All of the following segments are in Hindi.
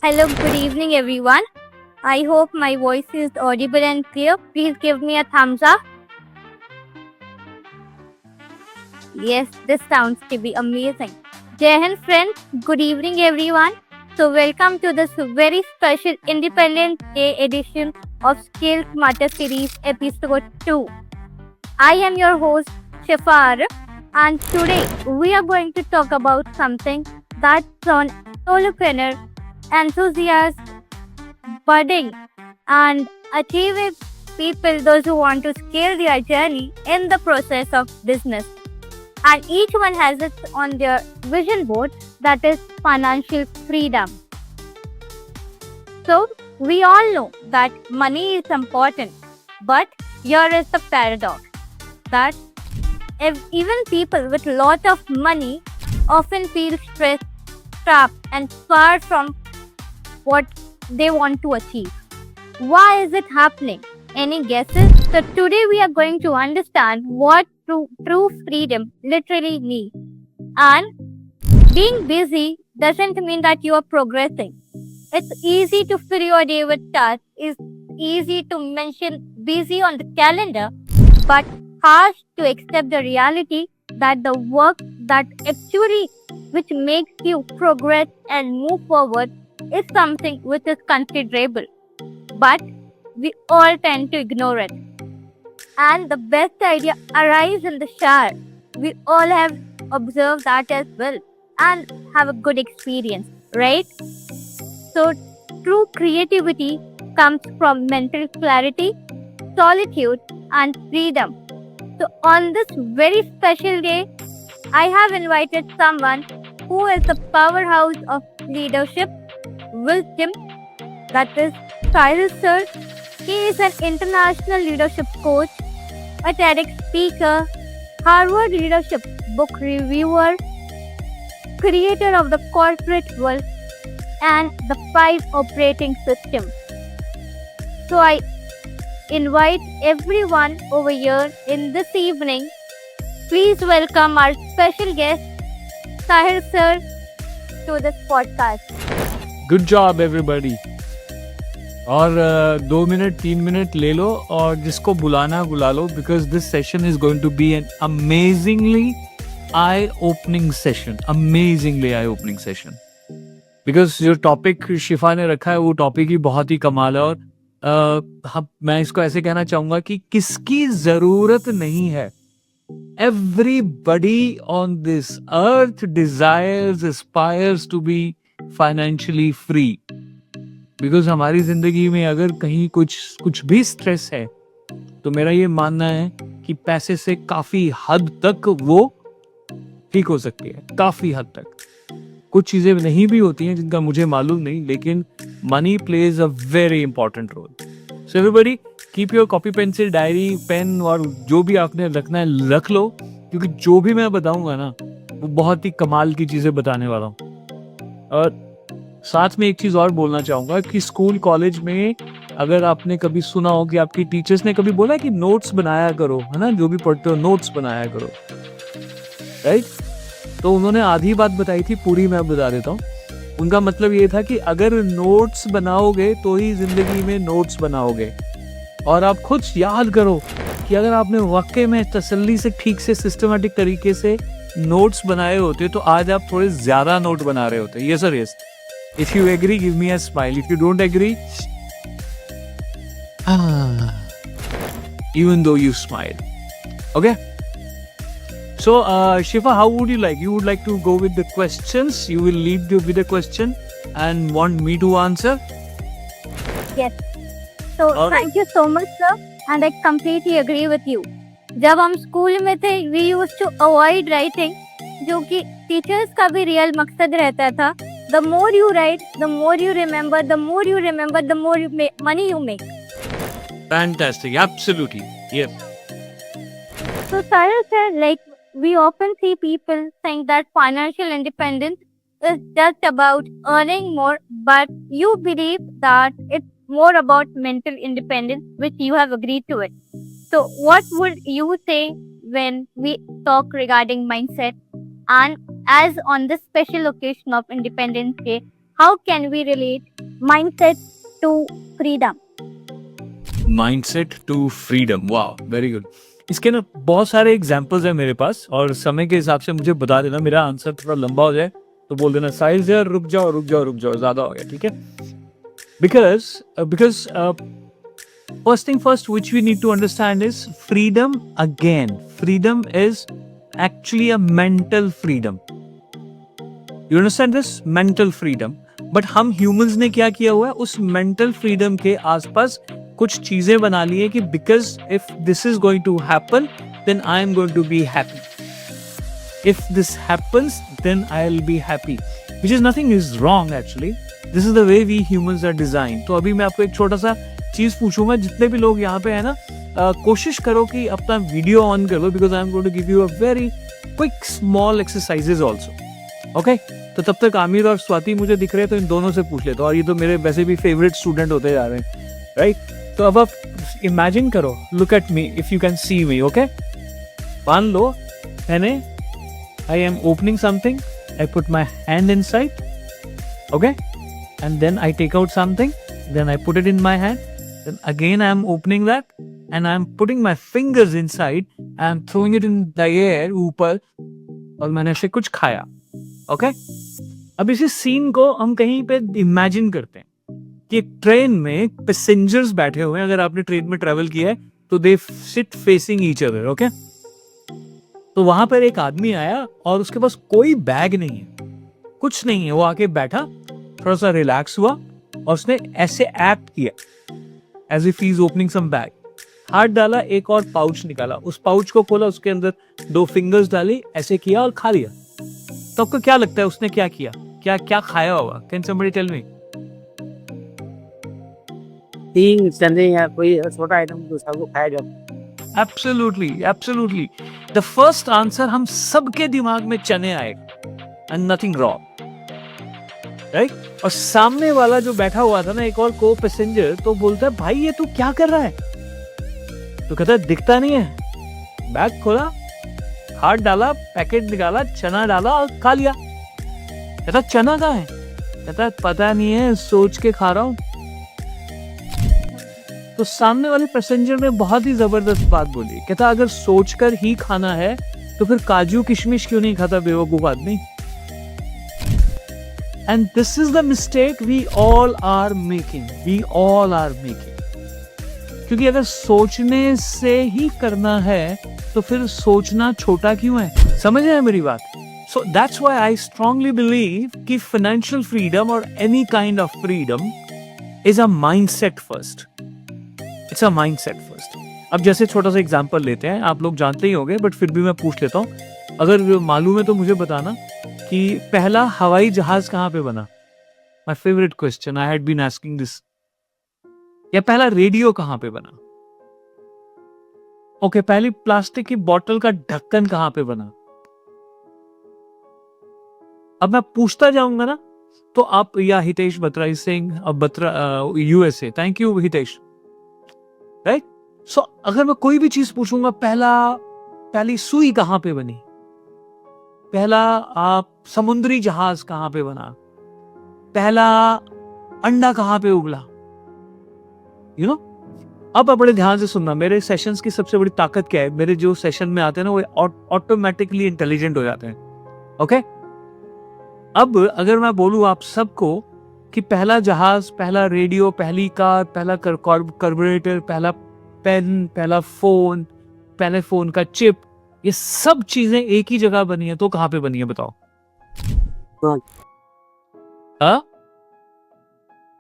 Hello, good evening, everyone. I hope my voice is audible and clear. Please give me a thumbs up. Yes, this sounds to be amazing. Jai Hind, friends. Good evening, everyone. So, welcome to this very special Independence Day edition of Skills Matter Series, episode 2. I am your host, Shafar, and today we are going to talk about something that's on solopreneur, enthusiast, budding, and achieving people, those who want to scale their journey in the process of business. And each one has it on their vision board, that is financial freedom. So, we all know that money is important, but here is the paradox that even people with a lot of money often feel stressed, trapped, and far from what they want to achieve. Why is it happening? Any guesses? So today we are going to understand what true freedom literally means. And being busy doesn't mean that you are progressing. It's easy to fill your day with tasks. It's easy to mention busy on the calendar, but harsh to accept the reality that the work that actually which makes you progress and move forward is something which is considerable. But we all tend to ignore it. And the best idea arrives in the shower. We all have observed that as well and have a good experience, right? So, true creativity comes from mental clarity, solitude, and freedom. So, on this very special day, I have invited someone who is the powerhouse of leadership, wisdom, that is Cyrus Sir. He is an international leadership coach, a TEDx speaker, Harvard Leadership Book Reviewer, creator of the corporate world, and the 5 operating system. So I invite everyone over here in this evening. Please welcome our special guest, Sahir Sir, to this podcast. Good job everybody. और 2 मिनट 3 मिनट ले लो और जिसको बुलाना बुला लो, because this session is going to be an amazingly eye opening session, amazingly eye opening session. Because जो टॉपिक शिफा ने रखा है वो टॉपिक ही बहुत ही कमाल है। और मैं इसको ऐसे कहना चाहूंगा कि किसकी जरूरत नहीं है, everybody on this earth desires, aspires to be financially free. Because हमारी जिंदगी में अगर कहीं कुछ भी स्ट्रेस है तो मेरा ये मानना है कि पैसे से काफी हद तक वो ठीक हो सकती है, काफी हद तक। कुछ चीजें नहीं भी होती हैं जिनका मुझे मालूम नहीं, लेकिन money plays a very important role. So everybody keep your copy pencil, diary, pen और जो भी आपने रखना है रख लो, क्योंकि जो भी मैं बताऊंगा ना वो बहुत ही कमाल की चीजें बताने वाला हूँ। और साथ में एक चीज और बोलना चाहूंगा कि स्कूल कॉलेज में अगर आपने कभी सुना हो कि आपकी टीचर्स ने कभी बोला कि नोट्स बनाया करो, है ना, जो भी पढ़ते हो नोट्स बनाया करो, राइट? तो उन्होंने आधी बात बताई थी, पूरी मैं बता देता हूँ। उनका मतलब ये था कि अगर नोट्स बनाओगे तो ही जिंदगी में नोट्स बनाओगे। और आप खुद याद करो कि अगर आपने वाकई में तसल्ली से ठीक से सिस्टमेटिक तरीके से नोट्स बनाए होते तो आज आप थोड़े ज्यादा नोट बना रहे होते। Yes sir, yes. If you agree, give me a smile. If you don't agree, even though you smile. Okay? So, Shifa, how would you like? You would like to go with the questions? You will lead with a question and want me to answer? Yes. So thank you so much, sir. And I completely agree with you. जब हम स्कूल में थे, we used to avoid writing, जो कि टीचर्स का भी रियल मकसद रहता था। The more you write, the more you remember, the more you remember, the more money you make. Fantastic. Absolutely. Yep. So, Cyrus sir, like we often see people saying that financial independence is just about earning more, but you believe that it's more about mental independence, which you have agreed to it. So, what would you say when we talk regarding mindset? And as on this special occasion of Independence Day, how can we relate mindset to freedom? Mindset to freedom, वाह वेरी गुड। इसके ना बहुत सारे एग्जांपल्स हैं मेरे पास, और समय के हिसाब से मुझे बता देना, मेरा आंसर थोड़ा लंबा हो जाए तो बोल देना साहिल यार रुक जाओ ज्यादा हो गया, ठीक है? Because first thing first which we need to understand is freedom. Again, freedom is actually a mental freedom. You understand this? Mental freedom. But हम humans ने क्या किया हुआ है, उस mental freedom के आसपास कुछ चीजें बना ली है कि because if this is going to happen then I am going to be happy. If this happens then I'll be happy, which is nothing is wrong actually. This is the way we humans are designed. तो अभी मैं आपको एक छोटा सा चीज पूछूंगा, जितने भी लोग यहाँ पे है ना, कोशिश करो कि अपना वीडियो ऑन कर लो, because I am going to give you a very quick small exercises also, okay? तो तब तक आमिर और स्वाति मुझे दिख रहे हैं, तो इन दोनों से पूछ लेता हूँ, और ये तो मेरे वैसे भी फेवरेट स्टूडेंट होते जा रहे हैं, राइट? तो अब आप इमेजिन करो, look at me if you can see me, okay? मान लो मैंने I am opening something, I put my hand inside, okay, and then I take out something, then I put it in my hand, then again I am opening that and I am putting my fingers inside, I am throwing it in the air ऊपर, और मैंने ऐसे कुछ खाया, okay? अब इसी सीन को हम कहीं पे इमेजिन करते हैं कि एक ट्रेन में पैसेंजर्स बैठे हुए हैं, अगर आपने ट्रेन में ट्रेवल किया है तो they sit facing each other, okay? तो वहां पर एक आदमी आया और उसके पास कोई बैग नहीं है, कुछ नहीं है, वो आके बैठा, थोड़ा सा रिलैक्स हुआ और उसने ऐसे एक्ट किया as if he is opening some bag, हाथ डाला, एक और पाउच निकाला, उस पाउच को खोला, उसके अंदर 2 फिंगर्स डाली, ऐसे किया और खा लिया। तो आपको क्या लगता है उसने क्या किया, क्या क्या खाया होगा? Can somebody tell me? तीन चने या कोई छोटा आइटम दूसरा को खाया जाता। एब्सोल्युटली द फर्स्ट आंसर हम सबके दिमाग में चने आएगा, एंड नथिंग रॉन्ग, राइट? और सामने वाला जो बैठा हुआ था ना, एक और को पैसेंजर, तो बोलता है भाई ये तू क्या कर रहा है? तो कहता है दिखता नहीं है। बैग खोला, हाथ डाला, पैकेट निकाला, चना डाला और खा लिया। कहता चना कहाँ है? कहता पता नहीं है, सोच के खा रहा हूं। तो सामने वाले पैसेंजर ने बहुत ही जबरदस्त बात बोली, कहता अगर सोचकर ही खाना है तो फिर काजू किशमिश क्यों नहीं खाता बेवकूफ आदमी? And this is the mistake we all are making. क्योंकि अगर सोचने से ही करना है तो फिर सोचना छोटा क्यों है? समझ रहे हैं मेरी बात? So that's why I strongly believe कि financial freedom or any kind of freedom is a mindset first. It's a mindset first. अब जैसे छोटा सा एग्जांपल लेते हैं, आप लोग जानते ही होंगे बट फिर भी मैं पूछ लेता हूँ, अगर मालूम है तो मुझे बताना कि पहला हवाई जहाज कहाँ पे बना? My favourite question, I had been asking this. या पहला रेडियो कहाँ पे बना? ओके, पहली प्लास्टिक की बोतल का ढक्कन कहाँ पे बना? अब मैं पूछता जाऊंगा ना, तो आप, या Hitesh Batra is saying Batra USA, thank you Hitesh, right? So अगर मैं कोई भी चीज पूछूंगा, पहली सुई कहाँ पे बनी, पहला समुद्री जहाज कहाँ पे बना, पहला अंडा कहाँ पे उबला, यू नो? अब आप बड़े ध्यान से सुनना, मेरे सेशंस की सबसे बड़ी ताकत क्या है? मेरे जो सेशन में आते हैं ना, वो ऑटोमेटिकली इंटेलिजेंट हो जाते हैं, ओके? अब अगर मैं बोलूं आप सबको कि पहला जहाज, पहला रेडियो, पहली कार, पहला कार्बोरेटर, पहला पेन, पहला फोन, पहले फोन का चिप, ये सब चीजें एक ही जगह बनी है, तो कहां पे बनी है बताओ?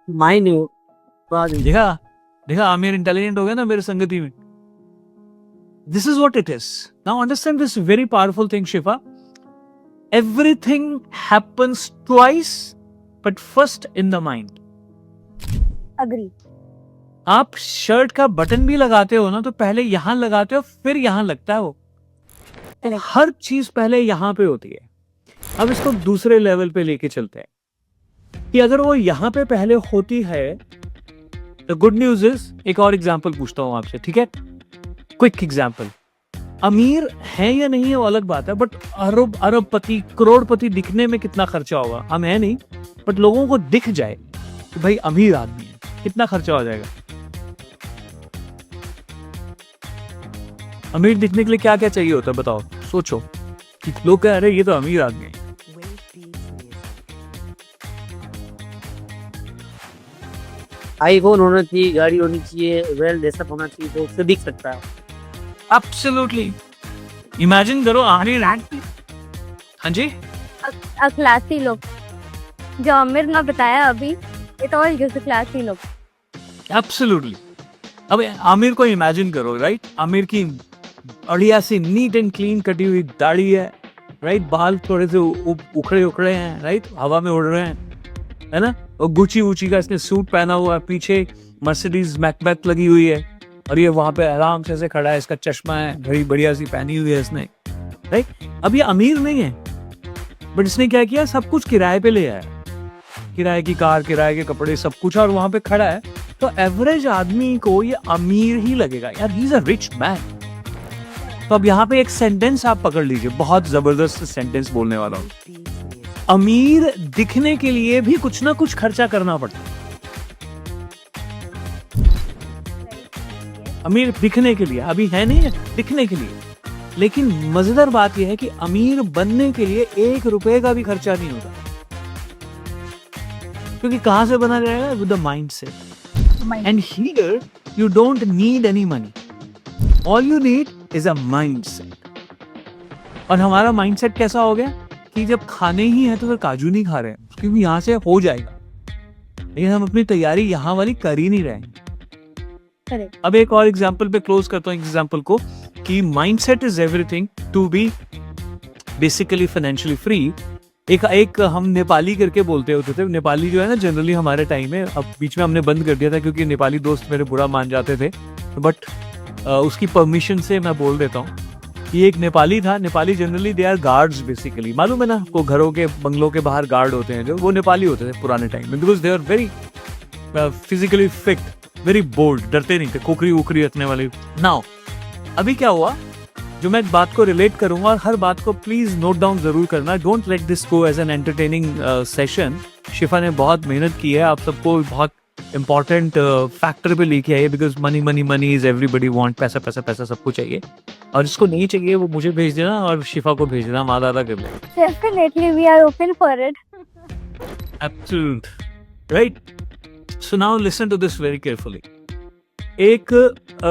माइंड देखा आमिर इंटेलिजेंट हो गया ना मेरे संगति में। This is what it is. Now understand this very powerful thing Shifa, everything happens twice but first in the mind. Agree. आप शर्ट का बटन भी लगाते हो ना, तो पहले यहां लगाते हो, फिर यहां लगता है वो। हर चीज पहले यहां पे होती है। अब इसको दूसरे लेवल पे लेके चलते हैं कि अगर वो यहां पे पहले होती है, तो गुड न्यूज इज, एक और एग्जांपल पूछता हूं आपसे, ठीक है? Quick example. अमीर है या नहीं है वो अलग बात है, बट अरबपति करोड़पति दिखने में कितना खर्चा होगा, हम है नहीं, बट लोगों को दिख जाए कि भाई अमीर आदमी है, कितना खर्चा हो जाएगा। अमीर दिखने के लिए क्या क्या चाहिए होता है बताओ, सोचो कि लोग कह रहे ये तो अमीर आदमी है। आईफोन होना चाहिए, गाड़ी होनी चाहिए, वेल ड्रेसअप होना चाहिए, तो उससे दिख सकता है। एब्सोल्युटली। इमेजिन करो अमीर, हाँ जी, क्लासी लोग जो आमिर ने बताया अभी, इट ऑल जस्ट क्लासी लोग। एब्सोल्युटली। अब आमिर को इमेजिन करो, राइट, आमिर की बढ़िया सी नीट एंड क्लीन कटी हुई दाढ़ी है, राइट, बाल थोड़े से उखड़े उखड़े हैं, राइट, हवा में उड़ रहे हैं, है ना, और गुची वूची का इसने सूट पहना हुआ है, पीछे मर्सिडीज मैकबेथ लगी हुई है, और ये वहां पे आराम से खड़ा है, इसका चश्मा है, घड़ी बढ़िया सी पहनी हुई है इसने, राइट। अब ये अमीर नहीं है, बट इसने क्या किया, सब कुछ किराए पे ले आया, किराए की कार, किराए के कपड़े, सब कुछ, और वहां पे खड़ा है। तो एवरेज आदमी को ये अमीर ही लगेगा, यार ही इज अ रिच मैन। तो अब यहाँ पे एक सेंटेंस आप पकड़ लीजिए, बहुत जबरदस्त सेंटेंस बोलने वाला हूँ। अमीर दिखने के लिए भी कुछ ना कुछ खर्चा करना पड़ता है। अमीर दिखने के लिए, अभी है नहीं है, दिखने के लिए। लेकिन मजेदार बात यह है कि अमीर बनने के लिए 1 रुपए का भी खर्चा नहीं होता, क्योंकि कहां से बना जाएगा, with the mindset. And here you don't need any money, all you need is a mindset. और हमारा माइंडसेट कैसा हो गया कि जब खाने ही है तो फिर काजू नहीं खा रहे हैं, क्योंकि यहाँ से हो जाएगा, लेकिन हम अपनी तैयारी यहाँ वाली कर ही नहीं रहे। अब एक और एग्जाम्पल पे क्लोज करता हूँ एग्जाम्पल को, कि mindset is everything to be basically financially free. एक हम नेपाली करके बोलते होते थे, नेपाली जो है ना जनरली हमारे टाइम में, अब बीच में हमने बंद कर दिया था क्योंकि नेपाली दोस्त मेरे बुरा मान जाते थे, बट उसकी परमिशन से मैं बोल देता हूँ। ये एक नेपाली था, Nepali generally they are guards basically, मालूम है ना, को घरों के बंगलों के बाहर गार्ड होते हैं जो, वो नेपाली होते थे पुराने टाइम में, because they are very physically fit, very bold, डरते नहीं थे, खोखरी उखरी रखने वाले। नाउ अभी क्या हुआ, जो मैं बात को रिलेट करूंगा, और हर बात को प्लीज नोट डाउन जरूर करना, don't let this go as an entertaining session. Shifa ने बहुत मेहनत की है, आप सबको बहुत इंपॉर्टेंट फैक्टर पे लेके आई है, because money money money is everybody want, पैसा पैसा पैसा सबको चाहिए, और जिसको नहीं चाहिए वो मुझे भेज देना और शिफा को भेज देना, हम आधा कर लेंगे। Definitely we are open for it. Absolute. Right? So now listen to this very carefully. एक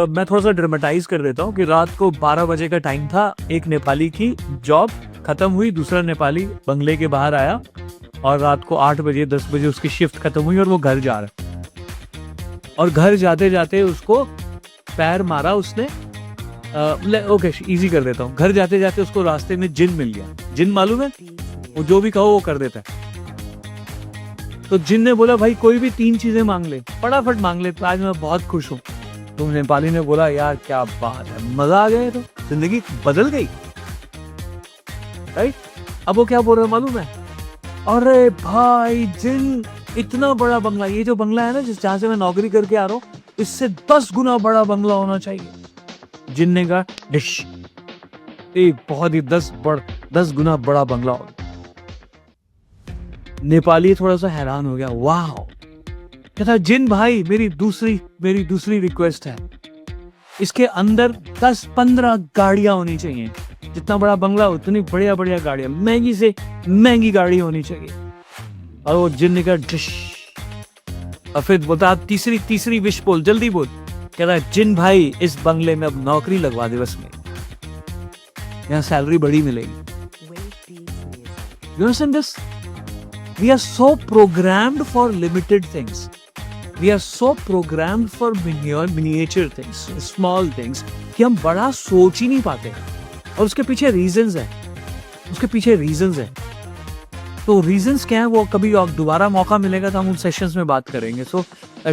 मैं थोड़ा सा ड्रामेटाइज कर देता हूँ कि रात को 12 बजे का टाइम था, एक नेपाली की जॉब खत्म हुई, दूसरा नेपाली बंगले के बाहर आया, और रात को 8 बजे 10 बजे उसकी शिफ्ट खत्म हुई और वो घर जा रहा है, और घर जाते जाते उसको पैर मारा उसने, ओके इजी कर देता हूँ, घर जाते जाते उसको रास्ते में जिन मिल गया। जिन मालूम है, वो जो भी कहो वो कर देता है। तो जिन ने बोला भाई कोई भी 3 चीजें मांग ले, फटाफट मांग ले, तो आज मैं बहुत खुश हूँ। तो नेपाली ने बोला यार क्या बात है, मजा आ गया, तो जिंदगी बदल गई, राइट। अब वो क्या बोल रहा है मालूम है, अरे भाई जिन इतना बड़ा बंगला, ये जो बंगला है ना जहाँ से मैं नौकरी करके आ रहा हूँ, इससे 10 गुना बड़ा बंगला होना चाहिए। जिन ने कहा डिश, बहुत ही 10 गुना बड़ा बंगला हो। नेपाली थोड़ा सा हैरान हो गया, वाह। कहता जिन भाई मेरी दूसरी रिक्वेस्ट है, इसके अंदर 10-15 गाड़ियां होनी चाहिए, जितना बड़ा बंगला उतनी बढ़िया बढ़िया गाड़ियां, महंगी से महंगी गाड़ी होनी चाहिए। और वो जिन ने कहा डिश, और फिर बोलता तीसरी विश बोल, जल्दी बोल। कहता है जिन भाई इस बंगले में अब नौकरी लगवा दे, बस में यहाँ सैलरी बड़ी मिलेगी। You understand this? We are so programmed for limited things. We are so programmed for miniature things, small things, कि हम बड़ा सोच ही नहीं पाते। और उसके पीछे रीजंस है, तो रीजंस क्या है वो कभी दोबारा मौका मिलेगा तो हम उन सेशंस में बात करेंगे। So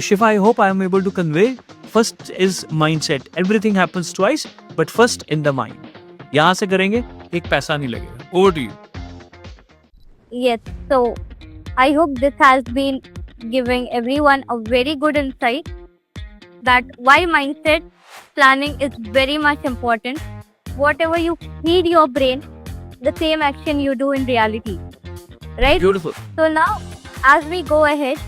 Shifa, I hope I am able to convey, first is mindset, everything happens twice, but first in the mind. यहाँ से करेंगे, एक पैसा नहीं लगेगा। Over to you. Yes, so I hope this has been giving everyone a very good insight that why mindset planning is very much important. whatever you feed your brain, the same action you do in reality. Right? Beautiful. So now, as we go ahead,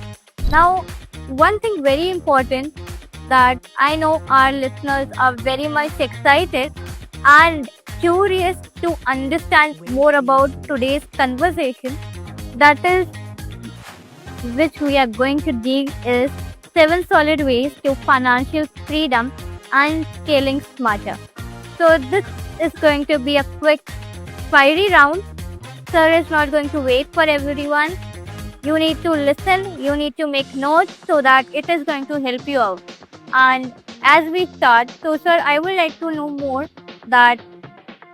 now one thing very important that I know our listeners are very much excited and curious to understand more about today's conversation, that is, which we are going to dig, is 7 solid ways to financial freedom and scaling smarter. So this is going to be a quick fiery round. Sir is not going to wait for everyone. You need to listen, you need to make notes so that it is going to help you out. And as we start, so sir, I would like to know more that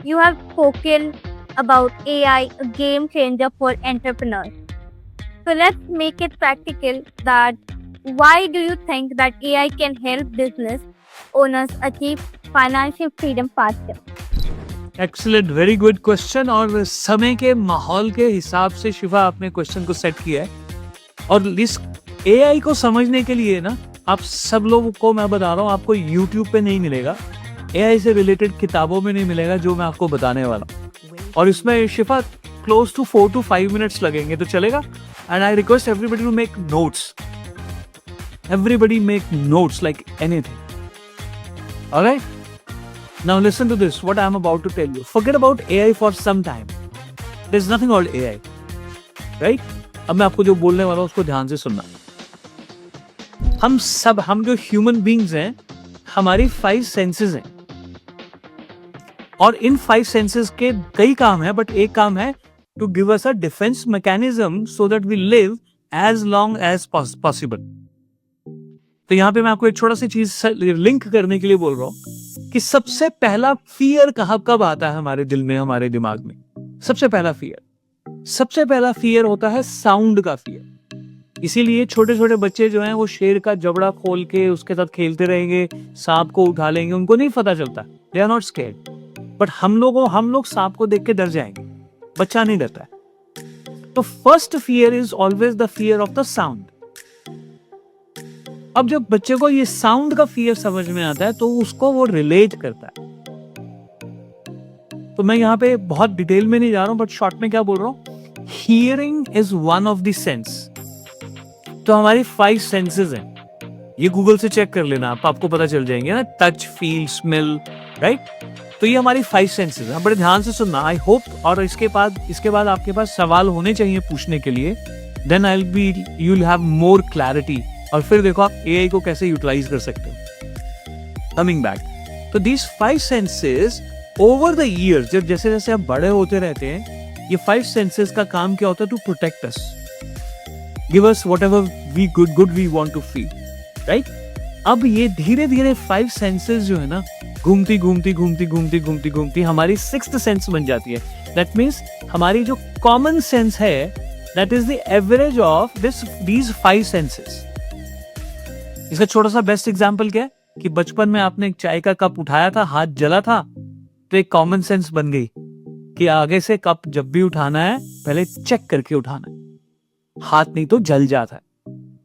you have spoken about AI, a game changer for entrepreneurs. So let's make it practical, that why do you think that AI can help business owners achieve financial freedom faster? Excellent, very good question. और समय के माहौल के हिसाब से शिवा आपने क्वेश्चन को सेट किया है। और इस एआई को समझने के लिए ना, आप सब लोगों को मैं बता रहा हूँ, आपको यूट्यूब पे नहीं मिलेगा, एआई से रिलेटेड किताबों में नहीं मिलेगा जो मैं आपको बताने वाला हूँ। और इसमें शिफा क्लोज टू 4 to 5 मिनट्स लगेंगे, तो चलेगा? And I request everybody to make notes, everybody make notes like anything. All right, now listen to this, what I am about to tell you. Forget about AI for some time. There's nothing called AI, right? अब मैं आपको जो बोलने वाला हूँ उसको ध्यान से सुनना। हम जो ह्यूमन बींग्स हैं, हमारी 5 सेंसेस हैं, और इन 5 सेंसेस के कई काम है, बट एक काम है to give us a defence mechanism so that we live as long as possible. तो यहाँ पे मैं आपको एक छोटा सी चीज लिंक करने के लिए बोल रहा हूँ कि सबसे पहला फियर कब आता है हमारे दिल में, हमारे दिमाग में। सबसे पहला फियर होता है साउंड का फियर। इसीलिए छोटे छोटे बच्चे जो हैं वो शेर का जबड़ा खोल के उसके साथ खेलते रहेंगे, सांप को उठा लेंगे, उनको नहीं पता चलता, they are not scared. But हम लोग सांप को देख के डर जाएंगे, बच्चा नहीं डरता है। तो first fear is always the fear of the sound. अब जब बच्चे को ये साउंड का फियर समझ में आता है तो उसको वो रिलेट करता है। तो मैं यहाँ पे बहुत डिटेल में नहीं जा रहा हूं, बट शॉर्ट में क्या बोल रहा हूं, hearing is one of the sense. तो हमारी 5 सेंसेस हैं, ये गूगल से चेक कर लेना, आपको पता चल जाएंगे ना, टच, फील, स्मेल, राइट? तो ये हमारी 5 सेंसेस हैं। बड़े ध्यान से सुनना, आई होप, और इसके बाद आपके पास सवाल होने चाहिए पूछने के लिए, then you will have more clarity. और फिर देखो आप एआई को कैसे यूटिलाइज कर सकते हो। कमिंग बैक, तो these 5 senses over the years, जब जैसे जैसे आप बड़े होते रहते हैं, ये 5 सेंसेस का काम क्या होता है, to protect us, give us whatever we good we want to feel, right? अब ये धीरे धीरे 5 सेंसेस जो है ना, घूमती हमारी 6th सेंस बन जाती है। दैट मीन्स हमारी जो कॉमन सेंस है, that is the average of these 5 senses. इसका छोटा सा बेस्ट एग्जांपल क्या है कि बचपन में आपने एक चाय का कप उठाया था, हाथ जला था, तो एक कॉमन सेंस बन गई कि आगे से कप जब भी उठाना है पहले चेक करके उठाना है, हाथ नहीं तो जल जाता है।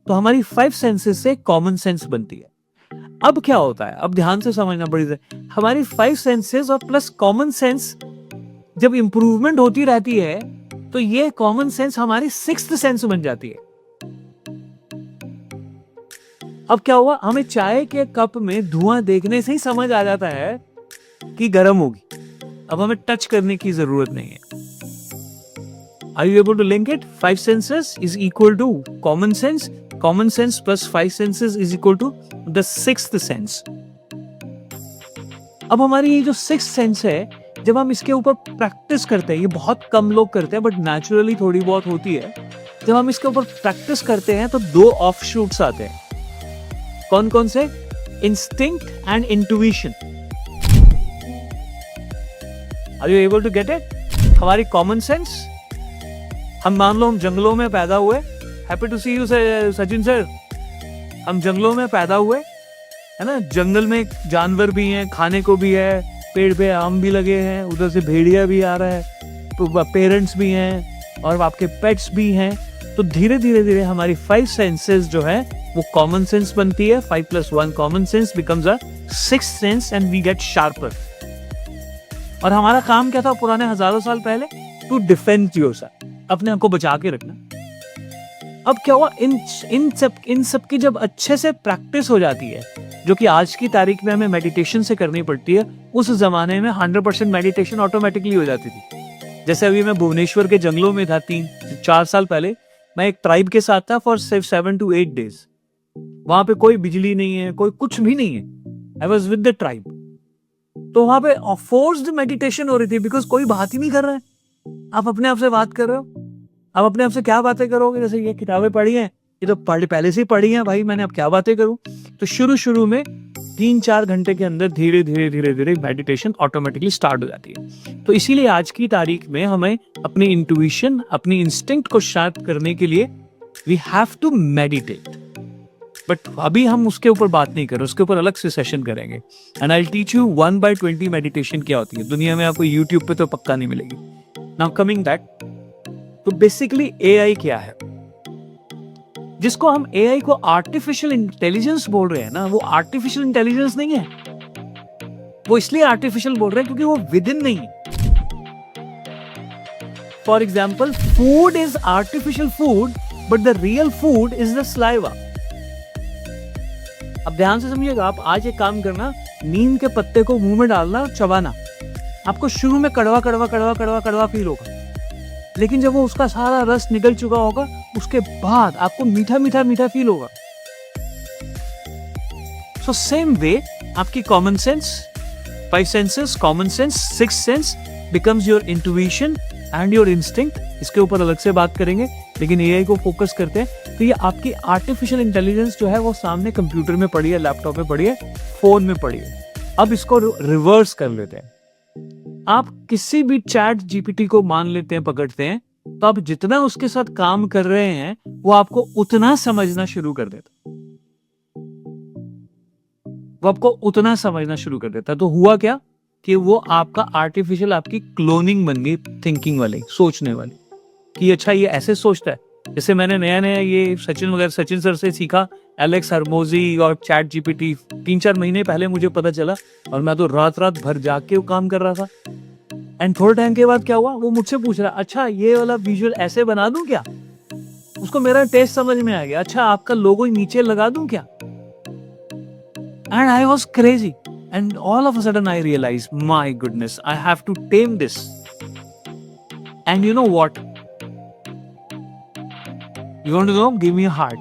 तो हमारी 5 सेंसेस से कॉमन सेंस बनती है। अब क्या होता है, अब ध्यान से समझना पड़ेगा, हमारी 5 सेंसेस और प्लस कॉमन सेंस जब इंप्रूवमेंट होती रहती है तो ये कॉमन सेंस हमारी 6th सेंस बन जाती है। अब क्या हुआ, हमें चाय के कप में धुआं देखने से ही समझ आ जाता है कि गर्म होगी, अब हमें टच करने की जरूरत नहीं है। Are you able to link it? 5 senses is equal to common sense plus 5 senses is equal to the 6th sense. अब हमारी ये जो 6th सेंस है, जब हम इसके ऊपर प्रैक्टिस करते हैं, ये बहुत कम लोग करते हैं, बट नेचुरली थोड़ी बहुत होती है। जब हम इसके ऊपर प्रैक्टिस करते हैं तो 2 ऑफशूट्स आते हैं। कौन कौन से? Instinct and intuition. Are you able to get it? हमारी कॉमन सेंस, हम मान लो हम जंगलों में पैदा हुए, happy to see you Sachin sir, हम जंगलों में पैदा हुए, है ना, जंगल में जानवर भी हैं, खाने को भी है, पेड़ पे आम भी लगे हैं, उधर से भेड़िया भी आ रहा है, तो पेरेंट्स भी हैं और आपके पेट्स भी हैं। तो धीरे धीरे हमारी 5 सेंसेस जो है वो कॉमन सेंस बनती है। 5 + 1 common sense becomes a 6th sense and we get sharper. और हमारा काम क्या था पुराने हजारों साल पहले? टू डिफेंड योरसेल्फ, अपने आप को बचा के रखना। अब क्या हुआ, इन सब की जब अच्छे से प्रैक्टिस हो जाती है, जो कि आज की तारीख में हमें मेडिटेशन से करनी पड़ती है, उस जमाने में 100% मेडिटेशन ऑटोमेटिकली हो जाती थी। जैसे अभी मैं भुवनेश्वर के जंगलों में था 3-4 साल पहले, मैं एक ट्राइब के साथ था फॉर 7 to 8 days। वहां पे कोई बिजली नहीं है, कोई कुछ भी नहीं है। I was with the tribe. तो वहां पे फोर्स्ड मेडिटेशन हो रही थी, बिकॉज कोई बात ही नहीं कर रहा है। आप अपने आप से बात कर रहे हो, आप अपने आप से क्या बातें करोगे? जैसे ये किताबें पढ़ी हैं, ये तो पहले से ही पढ़ी हैं भाई, मैंने अब क्या बातें करूं? तो शुरू में 3-4 घंटे के अंदर धीरे धीरे मेडिटेशन ऑटोमेटिकली स्टार्ट हो जाती है। तो इसीलिए आज की तारीख में हमें अपनी इंट्यूशन, अपनी इंस्टिंक्ट को शार्प करने के लिए we have to meditate. But अभी हम उसके ऊपर बात नहीं कर रहे, उसके ऊपर अलग से सेशन करेंगे। And I teach you 1/20 meditation क्या होती है। दुनिया में आपको यूट्यूब पे तो पक्का नहीं मिलेगी। नाउ कमिंग बैक, तो बेसिकली एआई क्या है? जिसको हम एआई को आर्टिफिशियल इंटेलिजेंस बोल रहे हैं ना, वो आर्टिफिशियल इंटेलिजेंस नहीं है। वो इसलिए आर्टिफिशियल बोल रहे हैं क्योंकि वो विद इन नहीं है। For example, food is artificial food, but the real food is the saliva. अब ध्यान से समझिएगा, आप आज एक काम करना, नीम के पत्ते को मुंह में डालना और चबाना। आपको शुरू में कड़वा फील होगा, लेकिन जब वो उसका सारा रस निकल चुका होगा, उसके बाद आपको मीठा फील होगा। सो सेम वे, आपकी common sense, 5 senses, common sense, 6th sense becomes your intuition and your instinct। इसके ऊपर अलग से बात करेंगे, लेकिन एआई को फोकस करते हैं। तो ये आपकी आर्टिफिशियल इंटेलिजेंस जो है वो सामने कंप्यूटर में पड़ी है, लैपटॉप में पड़ी है, फोन में पड़ी है। अब इसको रिवर्स कर लेते हैं। आप किसी भी चैट जीपीटी को मान लेते हैं, पकड़ते हैं, तो आप जितना उसके साथ काम कर रहे हैं वो आपको उतना समझना शुरू कर देता। वो आपको उतना समझना शुरू कर देता। तो हुआ क्या कि वो आपका आर्टिफिशियल, आपकी क्लोनिंग बन गई, थिंकिंग वाली, सोचने वाली, कि अच्छा ये ऐसे सोचता है। जैसे मैंने नया ये सचिन सर से सीखा, एलेक्स हरमोजी और चैट जीपीटी। 3-4 महीने पहले मुझे पता चला, और मैं तो रात भर जाग के काम कर रहा था। एंड थोड़े टाइम के बाद क्या हुआ, वो मुझसे पूछ रहा, अच्छा ये वाला विजुअल ऐसे बना दूं क्या? उसको मेरा टेस्ट समझ में आ गया। अच्छा आपका लोगो नीचे लगा दूं क्या? And I was crazy. And all of a sudden I realise, my goodness, I have to tame this. And you know what, you want to know, give me a heart.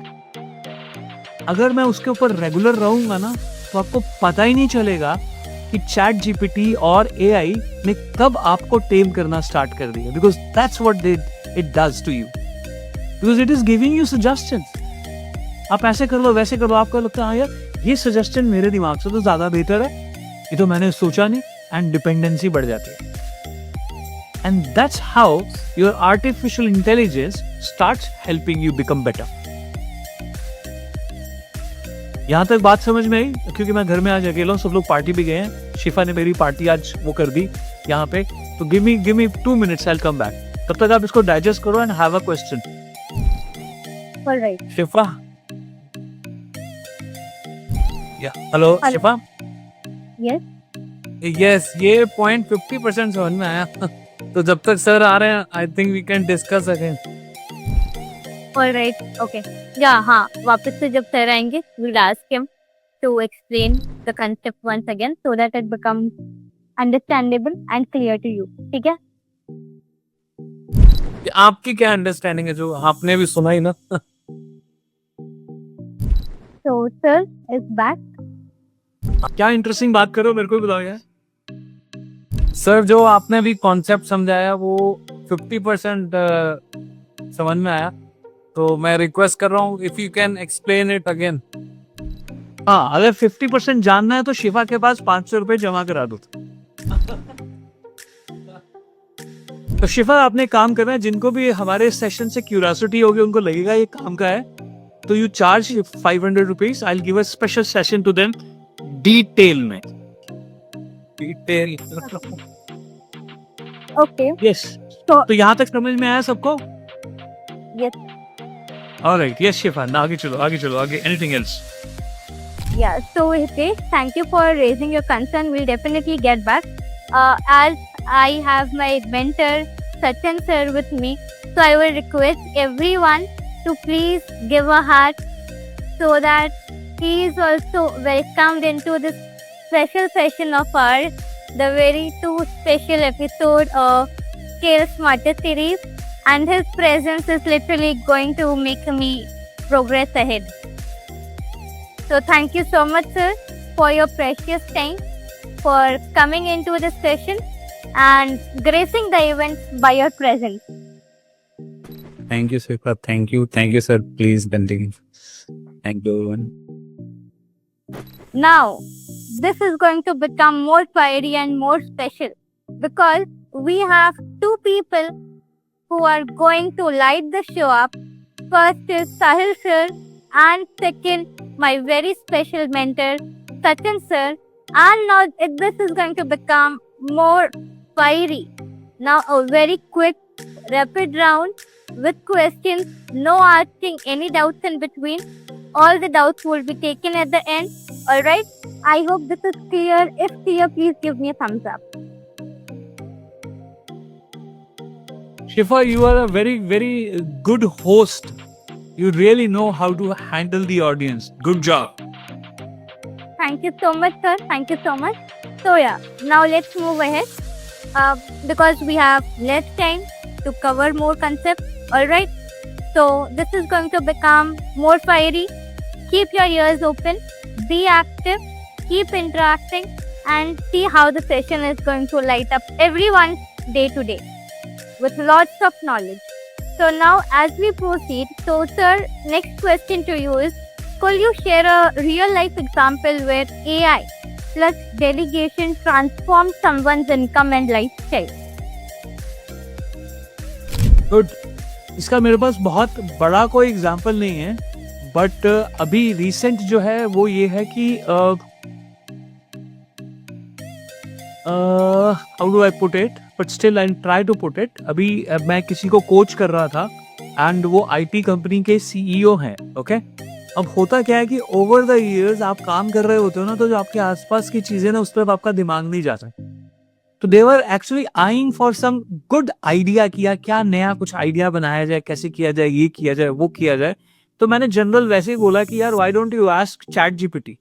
अगर मैं उसके ऊपर रेगुलर रहूंगा ना, तो आपको पता ही नहीं चलेगा कि चैट जीपीटी और एआई ने कब आपको टेम करना स्टार्ट कर दिया। Because that's what it does to you, because it is giving you suggestions. आप ऐसे कर लो, वैसे कर लो, आपको लगता है हाँ यार ये सजेशन मेरे दिमाग से तो ज्यादा बेहतर है, ये तो मैंने सोचा नहीं, एंड डिपेंडेंसी बढ़ जाती है। And that's how your artificial intelligence starts helping you become better. यहां तक बात समझ में आई? क्योंकि मैं घर में आज अकेला हूं, सब लोग पार्टी भी गए हैं। शिफा ने मेरी पार्टी आज वो कर दी यहाँ पे। तो give me 2 minutes, I will come back. तब तक आप इसको डाइजेस्ट करो and have a question. Alright. Shifa, hello Shifa. Yes, ये पॉइंट 50% समझ में आया। तो जब तक सर आ रहे हैं, I think we can discuss again. Alright, okay. या हाँ, वापस से जब सर आएंगे, we'll ask him to explain the concept once again so that it becomes understandable and clear to you. ठीक है? आपकी क्या अंडरस्टैंडिंग है जो आपने भी सुना ही ना? So sir is back. क्या इंटरेस्टिंग बात करो, मेरे को भी बताओ यार। सर जो आपने भी कॉन्सेप्ट समझाया वो 50% समझ में आया। तो मैं रिक्वेस्ट कर रहा हूँ, if you can explain it again. हाँ, अगर 50% जानना है तो शिफा के पास 500 रुपए जमा करा दो। तो शिफा, आपने काम करना है, जिनको भी हमारे सेशन से क्यूरियोसिटी होगी, उनको लगेगा ये काम का है, तो you charge 500 rupees. I will give a special session to them, detail में। डिटेल। Okay. यस। तो यहाँ तक समझ में आया सबको? Yes. ऑलराइट, यस शिफा, आगे चलो आगे। Anything else? Yeah. So Hitesh, thank you for raising your concern. We'll definitely get back. As I have my mentor Sachin sir with me. So I will request everyone to please give a heart so that he is also welcomed into this special session of ours, the very too special episode of Scale Smarter series. And his presence is literally going to make me progress ahead. So thank you so much, sir, for your precious time, for coming into this session and gracing the event by your presence. Thank you, Swipa. Thank you. Thank you, sir. Please continue. Thank you, everyone. Now, this is going to become more fiery and more special because we have two people who are going to light the show up. First is Sahil sir, and second, my very special mentor, Sachin sir. And now this is going to become more fiery. Now, a very quick, rapid round with questions, no asking any doubts in between. All the doubts will be taken at the end. Alright? I hope this is clear. If clear, please give me a thumbs up. Shifa, you are a very, very good host. You really know how to handle the audience. Good job. Thank you so much, sir. Thank you so much. So yeah, now let's move ahead because we have less time to cover more concepts. Alright? So this is going to become more fiery. Keep your ears open. Be active. Keep interacting and see how the session is going to light up everyone's day to day with lots of knowledge. So now as we proceed, so sir, next question to you is, could you share a real life example where AI plus delegation transformed someone's income and lifestyle? Good. इसका मेरे पास बहुत बड़ा कोई एग्जाम्पल नहीं है, बट अभी रिसेंट जो है वो ये है कि how do I put it, but still I try to put it. अभी मैं किसी को कोच कर रहा था एंड वो आईटी कंपनी के सीईओ हैं. ओके, अब होता क्या है कि ओवर द इयर्स आप काम कर रहे होते हो ना, तो जो आपके आसपास की चीजें ना उस पर आपका दिमाग नहीं जाता. तो they were actually eyeing for some good idea, किया क्या नया कुछ आइडिया बनाया जाए, कैसे किया जाए, ये किया जाए, वो किया जाए. तो मैंने जनरल वैसे ही बोला कि यार why don't you ask chat GPT,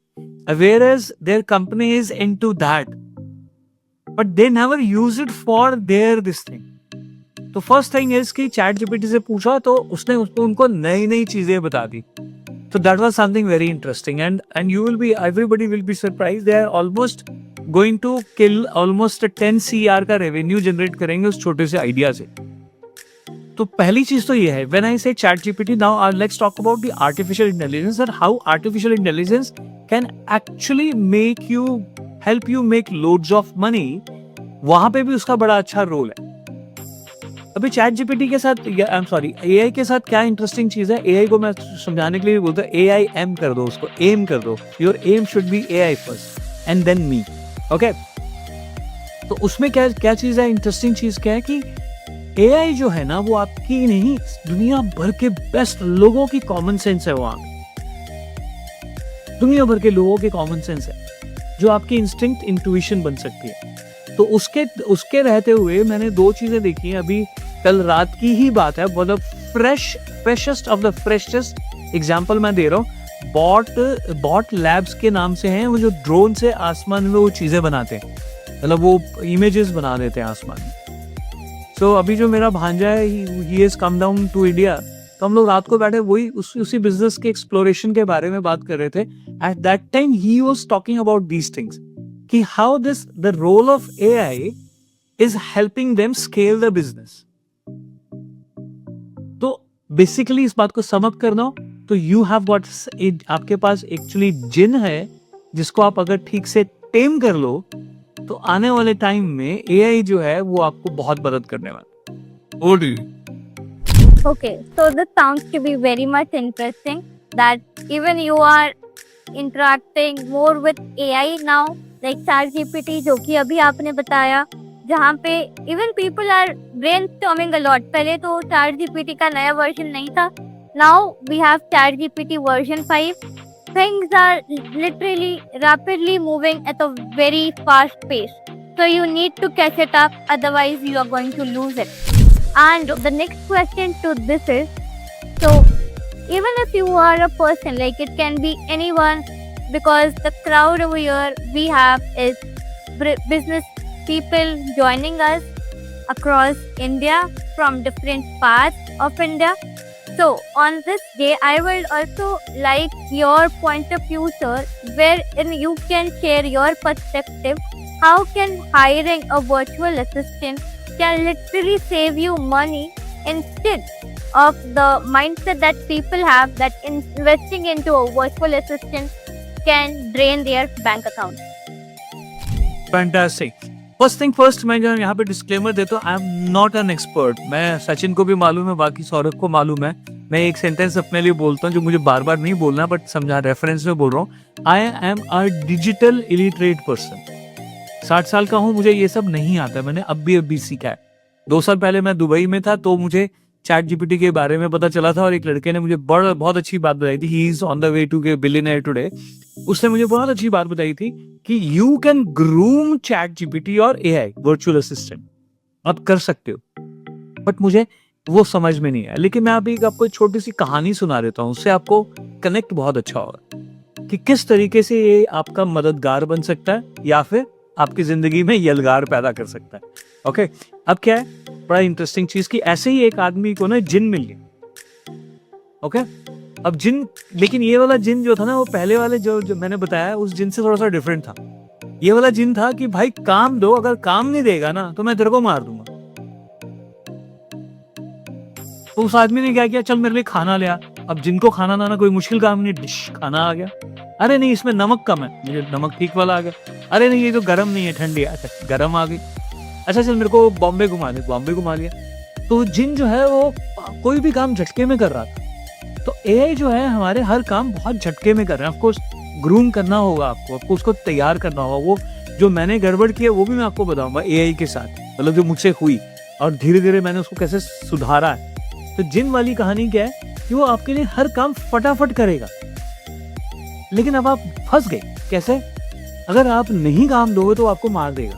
where is their company is into that, but they never use it for their this thing. तो फर्स्ट थिंग इज कि चैट जीपीटी से पूछा तो उसने उसको उनको नई नई चीजें बता दी. So that was something very interesting, and you will be, everybody will be surprised. They are almost going to kill almost 10 CR का revenue generate करेंगे उस छोटे से idea से. तो पहली चीज तो ये है, when I say chat GPT, now let's talk about the artificial intelligence and how artificial intelligence can actually help you make loads of money. वहां पे भी उसका बड़ा अच्छा रोल है. अभी चैट जीपीटी के साथ, आई एम सॉरी, एआई के साथ क्या इंटरेस्टिंग चीज है, एआई को मैं समझाने के लिए बोलता हूँ एआई एम कर दो, उसको एम कर दो. Your aim should be AI first and then me. Okay, तो उसमें क्या चीज है, इंटरेस्टिंग चीज क्या है कि एआई जो है ना वो आपकी नहीं, दुनिया भर के बेस्ट लोगों की कॉमन सेंस है. वहां दुनिया भर के लोगों की कॉमन सेंस है जो आपकी इंस्टिंक्ट इंट्यूशन बन सकती है. तो उसके रहते हुए मैंने दो चीजें देखी हैं. अभी कल रात की ही बात है, मतलब freshest of the freshest example मैं दे रहा हूँ. बॉट लैब्स के नाम से हैं, वो जो ड्रोन से आसमान में वो चीजें बनाते हैं, मतलब वो इमेजेस बना देते हैं आसमान में. सो अभी जो मेरा भांजा है, he has come down to India, तो हम लोग रात को बैठे वही उसी बिजनेस के एक्सप्लोरेशन के बारे में बात कर रहे थे. At that time he was talking about these things कि how the role of AI is helping them scale the business. तो बेसिकली इस बात को समअप करना हो तो यू हैव गॉट, आपके पास एक्चुअली जिन है जिसको आप अगर ठीक से टेम कर लो तो आने वाले टाइम में एआई जो है वो आपको बहुत मदद करने वाला. Okay, so this sounds to be very much interesting that even you are interacting more with AI now, like ChatGPT जो कि अभी आपने बताया, जहाँ पे even people are brainstorming a lot. पहले तो ChatGPT का नया वर्जन नहीं था. Now we have ChatGPT version 5. Things are literally rapidly moving at a very fast pace. So you need to catch it up, otherwise you are going to lose it. And the next question to this is, so even if you are a person, like it can be anyone, because the crowd over here we have is business people joining us across India from different parts of India. So on this day, I will also like your point of view, sir, wherein you can share your perspective. How can hiring a virtual assistant can literally save you money instead of the mindset that people have that investing into a virtual assistant can drain their bank account? Fantastic. First thing first, मैं जो यहाँ पे डिस्क्लेमर देता हूँ, I am not an expert. मैं सचिन को भी मालूम है, बाकी सौरभ को मालूम है। मैं एक सेंटेंस अपने लिए बोलता हूँ जो मुझे बार बार नहीं बोलना, बट समझा रेफरेंस में बोल रहा हूँ। I am a digital illiterate person. 60 साल का हूँ, मुझे ये सब नहीं आता। मैंने अभी सीखा है। 2 साल पहले मैं दुबई में था, तो मुझे चैट जीपीटी के बारे में पता चला था, और एक लड़के ने मुझे बहुत अच्छी बात बताई थी। He is on the way to के बिलियनेयर टुडे। उसने मुझे बहुत अच्छी बात बताई थी कि you can groom chat GPT और एआई वर्चुअल असिस्टेंट। आप कर सकते हो, बट मुझे वो समझ में नहीं आया। लेकिन मैं अभी आपको एक छोटी सी कहानी सुना देता हूँ, उससे आपको कनेक्ट बहुत अच्छा होगा कि किस तरीके से ये आपका मददगार बन सकता है या फिर आपकी जिंदगी में यलगार पैदा कर सकता है। ओके, अब क्या है बड़ा इंटरेस्टिंग चीज कि ऐसे ही एक आदमी को ना जिन मिल गया। ओके, अब जिन, लेकिन ये वाला जिन जो था ना, वो पहले वाले जो मैंने बताया उस जिन से थोड़ा सा डिफरेंट था। ये वाला जिन था कि भाई काम दो, अगर काम नहीं देगा ना तो मैं तेरे को मार दूंगा। तो उस आदमी ने क्या किया, चल मेरे लिए खाना ले आ। अब जिनको खाना लाना कोई मुश्किल काम नहीं, डिश खाना आ गया। अरे नहीं, इसमें नमक कम है, मुझे नमक ठीक वाला आ गया। अरे नहीं, ये तो गर्म नहीं है, ठंडी है। अच्छा, गर्म आ गई। अच्छा चल मेरे को बॉम्बे घुमा दे, बॉम्बे घुमा लिया। तो जिन जो है वो कोई भी काम झटके में कर रहा था। तो एआई जो है हमारे हर काम बहुत झटके में कर रहे हैं। ऑफकोर्स ग्रूम करना होगा आपको उसको तैयार करना होगा। वो जो मैंने गड़बड़ किया वो भी मैं आपको बताऊंगा एआई के साथ, मतलब जो मुझसे हुई और धीरे धीरे मैंने उसको कैसे सुधारा है। तो जिन वाली कहानी क्या है कि वो आपके लिए हर काम फटाफट करेगा, लेकिन अब आप फंस गए। कैसे? अगर आप नहीं काम दोगे तो आपको मार देगा,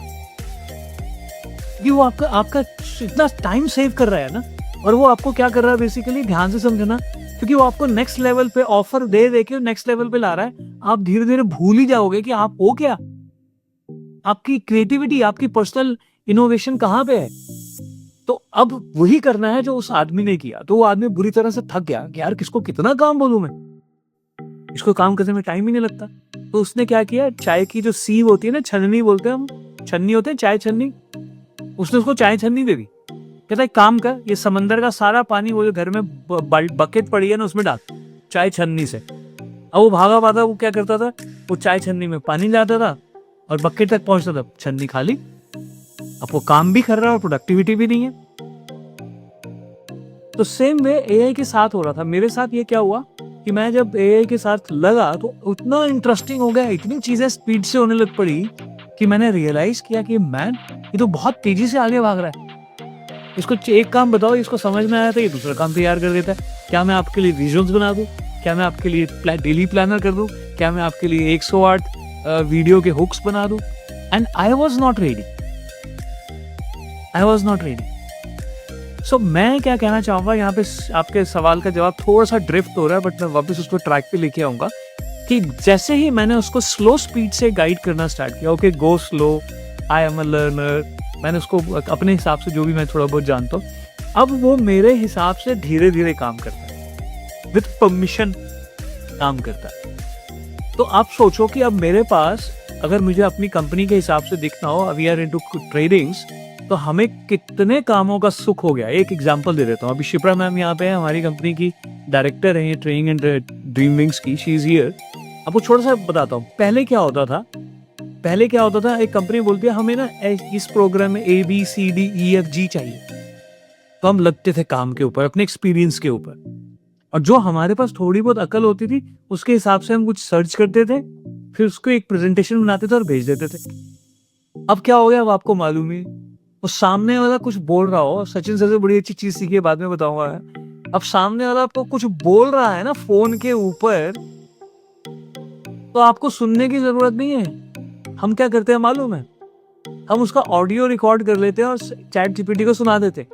क्योंकि वो आपका इतना टाइम सेव कर रहा है ना। और वो आपको क्या कर रहा है बेसिकली, ध्यान से समझना, क्योंकि वो आपको नेक्स्ट लेवल पे ऑफर दे के नेक्स्ट लेवल पे ला रहा है। आप धीरे धीरे भूल ही जाओगे कि आप हो क्या, आपकी क्रिएटिविटी, आपकी पर्सनल इनोवेशन कहाँ पे है। तो अब वही करना है जो उस आदमी ने किया। तो वो आदमी बुरी तरह से थक गया कि यार किसको कितना काम बोलूं मैं, इसको काम करने में टाइम ही नहीं लगता। तो उसने क्या किया, चाय की जो सीव होती है ना, छन्नी बोलते हैं हम, छन्नी होते हैं चाय छन्नी, उसने उसको चाय छन्नी दे दी। कहता है काम कर, ये समंदर का सारा पानी वो जो घर में बकेट पड़ी है ना उसमें डाल चाय छन्नी से। अब वो भागा पाता, वो क्या करता था, वो चाय छन्नी में पानी लाता था और बकेट तक पहुंचता था, छन्नी खाली। अब वो काम भी कर रहा है और प्रोडक्टिविटी भी नहीं है। तो सेम वे एआई के साथ हो रहा था। मेरे साथ ये क्या हुआ कि मैं जब एआई के साथ लगा तो उतना इंटरेस्टिंग हो गया, इतनी चीजें स्पीड से होने लग पड़ी कि मैंने रियलाइज किया कि मैन ये तो बहुत तेजी से आगे भाग रहा है। इसको एक काम बताओ, इसको समझ में आया था, ये दूसरा काम तैयार कर देता है। क्या मैं आपके लिए विजुअल्स बना दूं? क्या मैं आपके लिए डेली प्लानर कर दूं? क्या मैं आपके लिए 108 वीडियो के हुक्स बना दूं? And I was not ready. So मैं क्या कहना चाहूंगा यहाँ पे, आपके सवाल का जवाब थोड़ा सा ड्रिफ्ट हो रहा है, बट मैं वापस उसको ट्रैक पे लेके आऊंगा कि जैसे ही मैंने उसको स्लो स्पीड से गाइड करना स्टार्ट किया, okay go slow, I am a learner, मैंने उसको अपने हिसाब से जो भी मैं थोड़ा बहुत जानता हूँ, अब वो मेरे हिसाब से धीरे धीरे काम करता है, विथ परमिशन काम करता है। तो आप सोचो कि अब मेरे पास अगर मुझे अपनी कंपनी के हिसाब से दिखना हो, वी आर इनटू ट्रेडिंग्स, तो हमें कितने कामों का सुख हो गया। एक एग्जांपल दे देता हूँ। अभी शिप्रा मैम यहाँ पे है, हमारी कंपनी की डायरेक्टर है ट्रेनिंग एंड ड्रीम विंग्स की, शी इज हियर। अब वो छोटा सा बताता हूँ। पहले क्या होता था, एक कंपनी बोलती है हमें ना इस प्रोग्राम में ABCDEFG चाहिए, तो हम लगते थे काम के ऊपर, अपने एक्सपीरियंस के ऊपर, और जो हमारे पास थोड़ी बहुत अकल होती थी उसके हिसाब से हम कुछ सर्च करते थे, फिर उसको एक प्रेजेंटेशन बनाते थे और भेज देते थे। अब क्या हो गया, अब आपको मालूम ही, वो सामने वाला कुछ बोल रहा हो, सचिन सर से बड़ी अच्छी चीज सीखी है, बाद में बताऊंगा। अब सामने वाला आपको कुछ बोल रहा है ना फोन के ऊपर, तो आपको सुनने की जरूरत नहीं है। हम क्या करते हैं मालूम है, हम उसका ऑडियो रिकॉर्ड कर लेते हैं और चैट जीपीटी को सुना देते,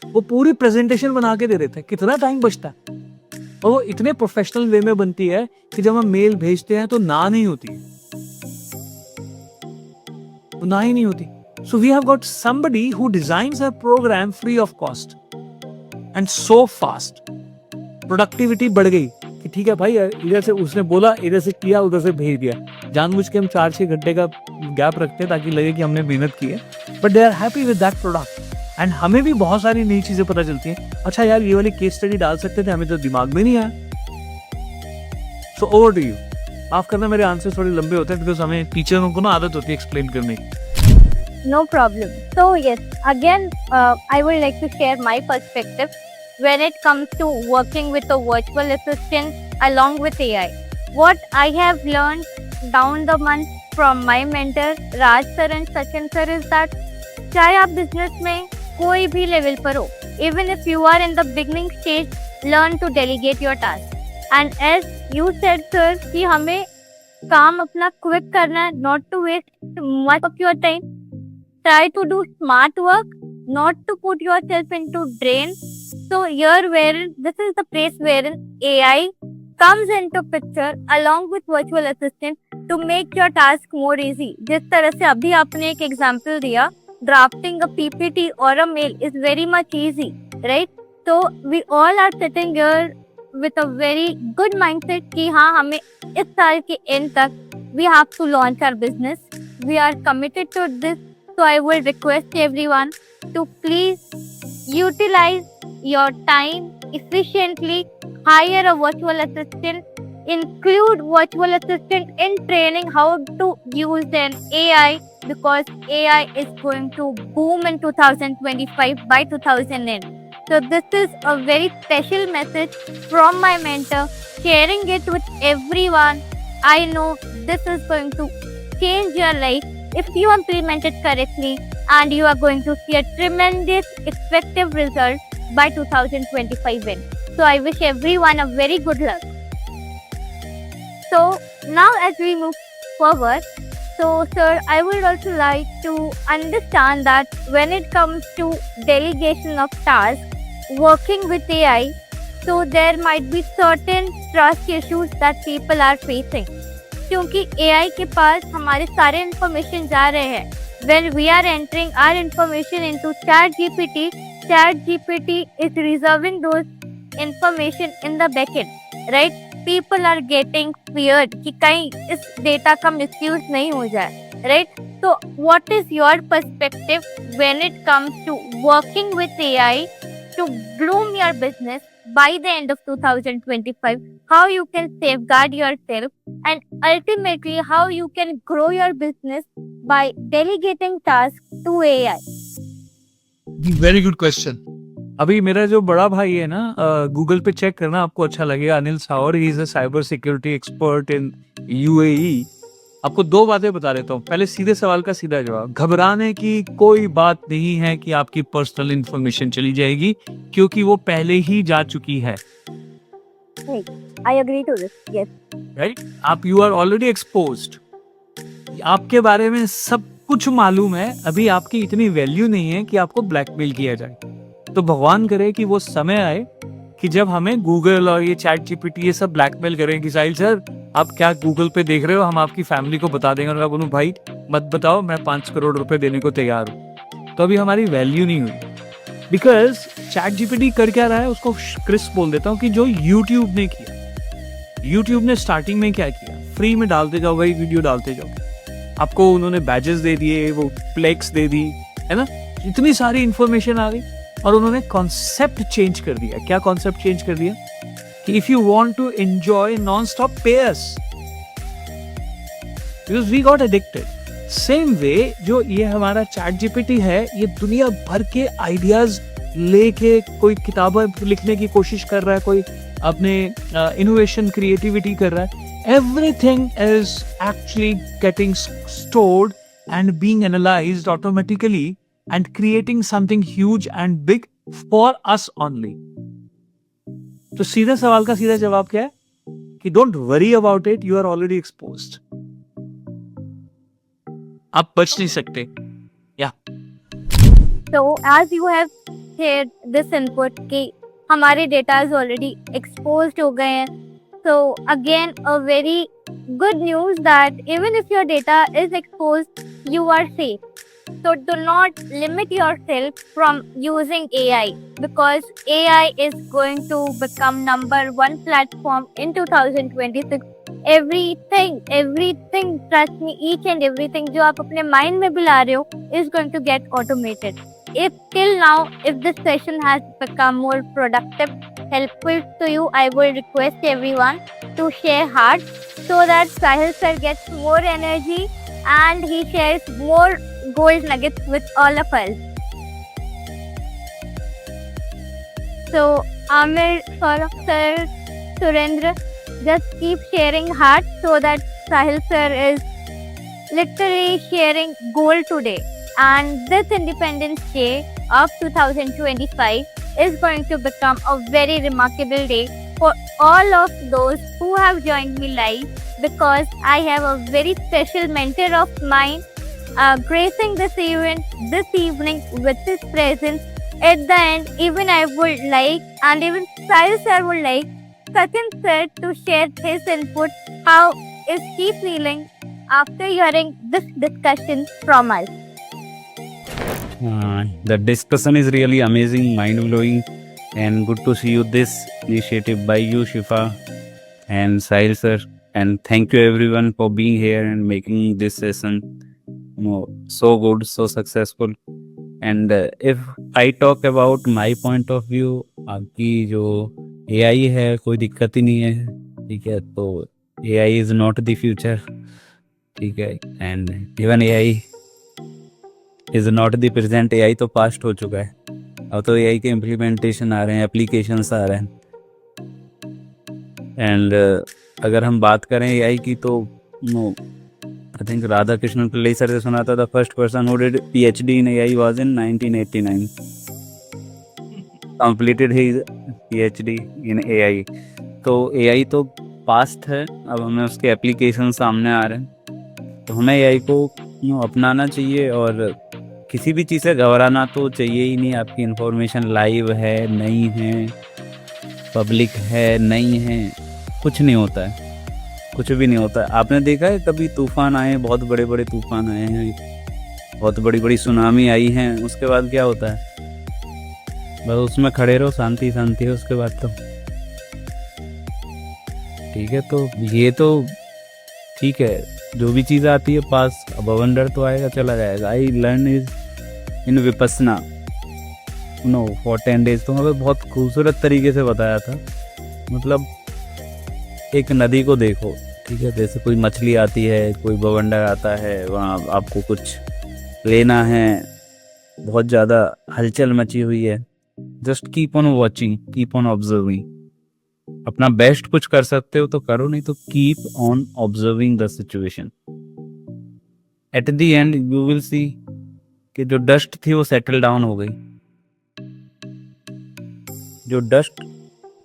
वो पूरी प्रेजेंटेशन बना के दे देते हैं, कितना टाइम बचता है। और वो इतने प्रोफेशनल वे में बनती है कि जब हम मेल भेजते हैं तो ना नहीं होती, तो ना ही नहीं होती। So we have got somebody who designs a program free of cost and so fast. Productivity बढ़ गई कि ठीक है भाई, इधर से उसने बोला, इधर से किया, उधर से भेज दिया। जानबूझ के हम 4-6 घंटे का गैप रखते हैं ताकि लगे कि हमने मेहनत की है, but they are happy with that product. And हमें भी बहुत सारी नई चीजें पता चलती हैं। अच्छा यार, ये वाली केस स्टडी डाल सकते थे, हमें तो दिमाग में नहीं आया। So over to you. माफ करना, मेरे आंसर थोड़े लंबे होते हैं बिकॉज हमें टीचरों को ना आदत होती है एक्सप्लेन करने की। No problem. So yes, again, I would like to share my perspective when it comes to working with a virtual assistant along with AI. What I have learned down the month from my mentor Raj sir and Sachin sir is that चाहे आप business में कोई भी level पर हो, even if you are in the beginning stage, learn to delegate your task. And as you said sir कि हमें काम अपना quick करना है, not to waste much of your time. Try to do smart work, not to put yourself into drain. So here wherein this is the place wherein AI comes into picture along with virtual assistant to make your task more easy. जिस तरह से अभी आपने एक example दिया, drafting a PPT or a mail is very much easy, right? So we all are sitting here with a very good mindset कि हाँ, हमें इस साल के end तक we have to launch our business. We are committed to this. So I will request everyone to please utilize your time efficiently, hire a virtual assistant, include virtual assistant in training how to use an AI because AI is going to boom in 2025 by 2000 end. So this is a very special message from my mentor, sharing it with everyone. I know this is going to change your life if you implement it correctly, and you are going to see a tremendous effective result by 2025 end. So I wish everyone a very good luck. So now as we move forward, so sir, I would also like to understand that when it comes to delegation of tasks, working with AI, so there might be certain trust issues that people are facing. क्योंकि AI के पास हमारे सारे इंफॉर्मेशन जा रहे हैं. When we are entering our information into ChatGPT, ChatGPT is reserving those information in the backend, right? People are getting feared कि कहीं इस डेटा का misuse नहीं हो जाए, right? So what is your perspective when it comes to working with AI to bloom your business by the end of 2025? How you can safeguard yourself and ultimately how you can grow your business by delegating tasks to AI? Very good question. अभी मेरा जो बड़ा भाई है ना, गूगल पे चेक करना, आपको अच्छा लगेगा, Anil Sawar, he is a cyber security expert in UAE. आपको 2 बातें बता देता हूँ। पहले सीधे सवाल का सीधा जवाब, घबराने की कोई बात नहीं है कि आपकी पर्सनल इंफॉर्मेशन चली जाएगी, क्योंकि वो पहले ही जा चुकी है। I agree to this. Yes. Right? आप यू आर ऑलरेडी एक्सपोज्ड, आपके बारे में सब कुछ मालूम है। अभी आपकी इतनी वैल्यू नहीं है कि आपको ब्लैकमेल किया जाए। तो भगवान करे कि वो समय आए कि जब हमें गूगल और ये चैट जीपीटी ये सब ब्लैकमेल करें कि साहिल सर आप क्या गूगल पे देख रहे हो, हम आपकी फैमिली को बता देंगे। और मैं बोलूं भाई मत बताओ, मैं 5 करोड़ रुपए देने को तैयार हूँ। तो अभी हमारी वैल्यू नहीं हुई बिकॉज चैट जीपीटी कर क्या रहा है, उसको क्रिस्प बोल देता हूँ कि जो यूट्यूब ने किया। यूट्यूब ने स्टार्टिंग में क्या किया, फ्री में डालते जाओ भाई, वीडियो डालते जाओ। आपको उन्होंने बैजेस दे दिए, वो प्लेक्स दे दी, है ना, इतनी सारी इंफॉर्मेशन आ गई। और उन्होंने कॉन्सेप्ट चेंज कर दिया। क्या कॉन्सेप्ट चेंज कर दिया कि if you want to enjoy non stop pay us, because we got addicted. Same way जो ये हमारा चैट जीपीटी है, ये दुनिया भर के आइडियाज लेके कोई किताबें लिखने की कोशिश कर रहा है, कोई अपने इनोवेशन क्रिएटिविटी कर रहा है। Everything is actually getting stored and being analyzed automatically and creating something huge and big for us only. तो सीधा सवाल का सीधा जवाब क्या है कि don't worry about it, you are already exposed. आप बच नहीं सकते। So as you have shared this input कि हमारे data is already exposed हो गए हैं, so again a very good news that even if your data is exposed, you are safe. So do not limit yourself from using AI, because AI is going to become number one platform in 2026. Everything, trust me, each and everything जो आप अपने mind में भी ला रहे हो is going to get automated. If till now, if this session has become more productive, helpful to you, I will request everyone to share hard so that Sahil sir gets more energy and he shares more gold nuggets with all of us. So Amir, Saurabh sir, Surendra, just keep sharing hard so that Sahil sir is literally sharing gold today. And this Independence Day of 2025 is going to become a very remarkable day for all of those who have joined me live, because I have a very special mentor of mine gracing this event this evening with his presence. At the end, even I would like, and even Sahil sir would like, Sachin sir to share his input. How is he feeling after hearing this discussion from us? The discussion is really amazing, mind-blowing, and good to see you. This initiative by you, Shifa and Sahil sir, and thank you everyone for being here and making this session so good, so successful. And if I talk about my point of view, आपकी जो AI है कोई दिक्कत ही नहीं है, ठीक है, तो AI is not the future, ठीक है, and even AI is not the present. AI तो past हो चुका है, अब तो AI के implementation आ रहे हैं, applications आ रहे हैं. And अगर हम बात करें AI की तो I think Radha Krishnan Pillai sir से सुना था, the first person who did PhD in AI was in 1989. Completed his PhD in AI. तो AI तो past है, अब हमें उसके application सामने आ रहे हैं, तो हमें AI को अपनाना चाहिए और किसी भी चीज़ से घबराना तो चाहिए ही नहीं. आपकी इन्फॉर्मेशन लाइव है, नहीं है, पब्लिक है, नहीं है, कुछ नहीं होता है, कुछ भी नहीं होता है. आपने देखा है कभी तूफान आए, बहुत बड़े बड़े तूफान आए हैं, बहुत बड़ी बड़ी सुनामी आई हैं, उसके बाद क्या होता है? बस उसमें खड़े रहो, शांति शांति है उसके बाद तो, ठीक है. तो ये तो ठीक है, जो भी चीज़ आती है पास, अब बवंडर तो आएगा चला जाएगा. I learn is in Vipassana for 10 days. तो हमें बहुत खूबसूरत तरीके से बताया था. मतलब एक नदी को देखो, ठीक है, जैसे कोई मछली आती है, कोई बवंडर आता है, वहाँ आपको कुछ लेना है, बहुत ज़्यादा हलचल मची हुई है. Just keep on watching, keep on observing. अपना बेस्ट कुछ कर सकते हो तो करो, नहीं तो keep on observing the situation. At the end you will see कि जो डस्ट थी वो सेटल डाउन हो गई. जो डस्ट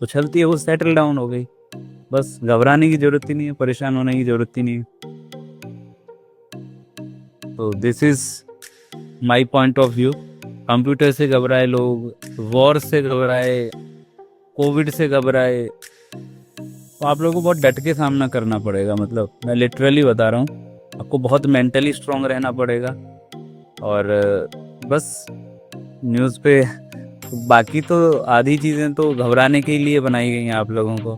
उछलती है वो सेटल डाउन हो गई. बस घबराने की जरूरत ही नहीं है, परेशान होने की जरूरत ही नहीं है. तो this is my point of view. Computer से घबराए लोग, वॉर से घबराए, कोविड से घबराए, तो आप लोगों को बहुत डट के सामना करना पड़ेगा. मतलब मैं लिटरली बता रहा हूँ, आपको बहुत मेंटली स्ट्रांग रहना पड़ेगा. और बस न्यूज़ पे बाकी तो आधी चीज़ें तो घबराने के लिए बनाई गई हैं आप लोगों को.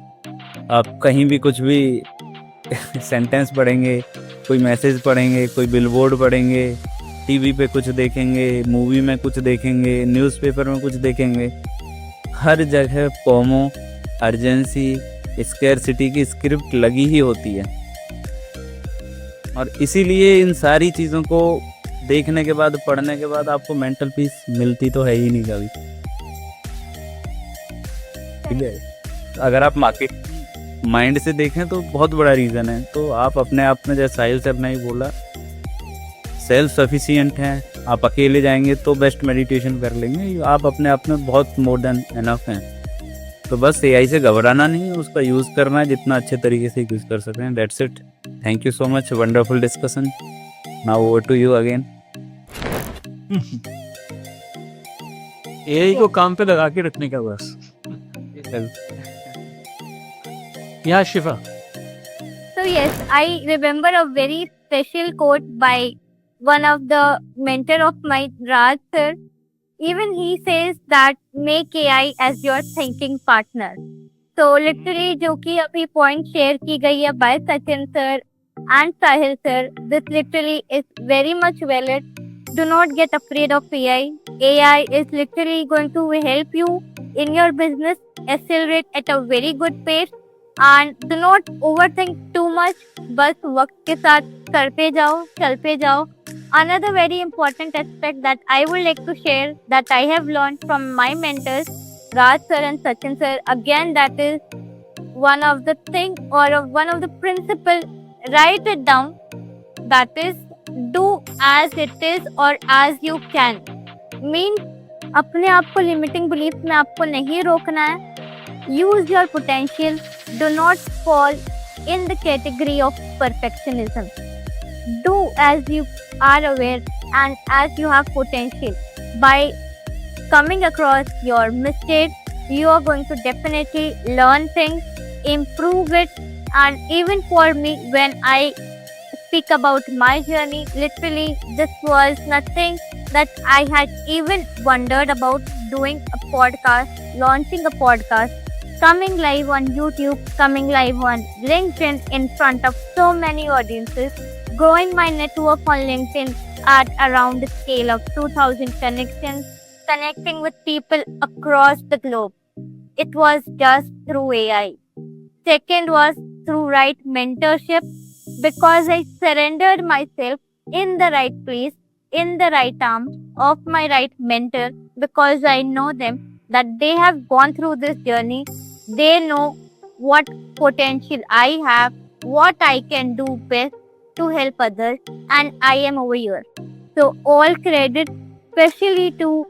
आप कहीं भी कुछ भी सेंटेंस पढ़ेंगे, कोई मैसेज पढ़ेंगे, कोई बिलबोर्ड पढ़ेंगे, टीवी पे कुछ देखेंगे, मूवी में कुछ देखेंगे, न्यूज़पेपर में कुछ देखेंगे, हर जगह पोमो, अर्जेंसी, स्कैरसिटी की स्क्रिप्ट लगी ही होती है. और इसीलिए इन सारी चीज़ों को देखने के बाद, पढ़ने के बाद आपको मेंटल पीस मिलती तो है ही नहीं कभी, ठीक है. अगर आप मार्केट माइंड से देखें तो बहुत बड़ा रीज़न है. तो आप अपने आप में, जैसे साहिल सर ने ही बोला, सेल्फ सफिशिएंट हैं. आप अकेले जाएंगे तो बेस्ट मेडिटेशन कर लेंगे. आप अपने आप में बहुत मोर देन एनफ हैं. तो बस एआई से घबराना नहीं है, उसका यूज़ करना है जितना अच्छे तरीके से यूज़ कर सकते हैं. That's it. Thank you so much. Wonderful discussion. Now over to you again. AI को काम पे लगा के रखने का बस। या शिफा। So yes, I remember a very special quote by one of the mentor of my Raj sir. Even he says that make AI as your thinking partner. So literally जो कि अभी point share की गई है by Sachin sir and Sahil sir, this literally is very much valid. Do not get afraid of AI. AI is literally going to help you in your business accelerate at a very good pace. And do not overthink too much. बस वक्त के साथ करते जाओ, चलते जाओ. Another very important aspect that I would like to share that I have learned from my mentors, Raj sir and Sachin sir, again that is one of the thing or one of the principle, write it down, that is do as it is or as you can. Means अपने आप को limiting beliefs में आपको नहीं रोकना है. Use your potential. Do not fall in the category of perfectionism. Do as you are aware and as you have potential. By coming across your mistakes, you are going to definitely learn things, improve it. And even for me, when I speak about my journey, literally this was nothing that I had even wondered about, doing a podcast, launching a podcast, coming live on YouTube, coming live on LinkedIn in front of so many audiences, growing my network on LinkedIn at around the scale of 2000 connections, connecting with people across the globe. It was just through AI. Second was through right mentorship, because I surrendered myself in the right place, in the right arms of my right mentor, because I know them, that they have gone through this journey. They know what potential I have, what I can do best to help others, and I am over here. So all credit especially to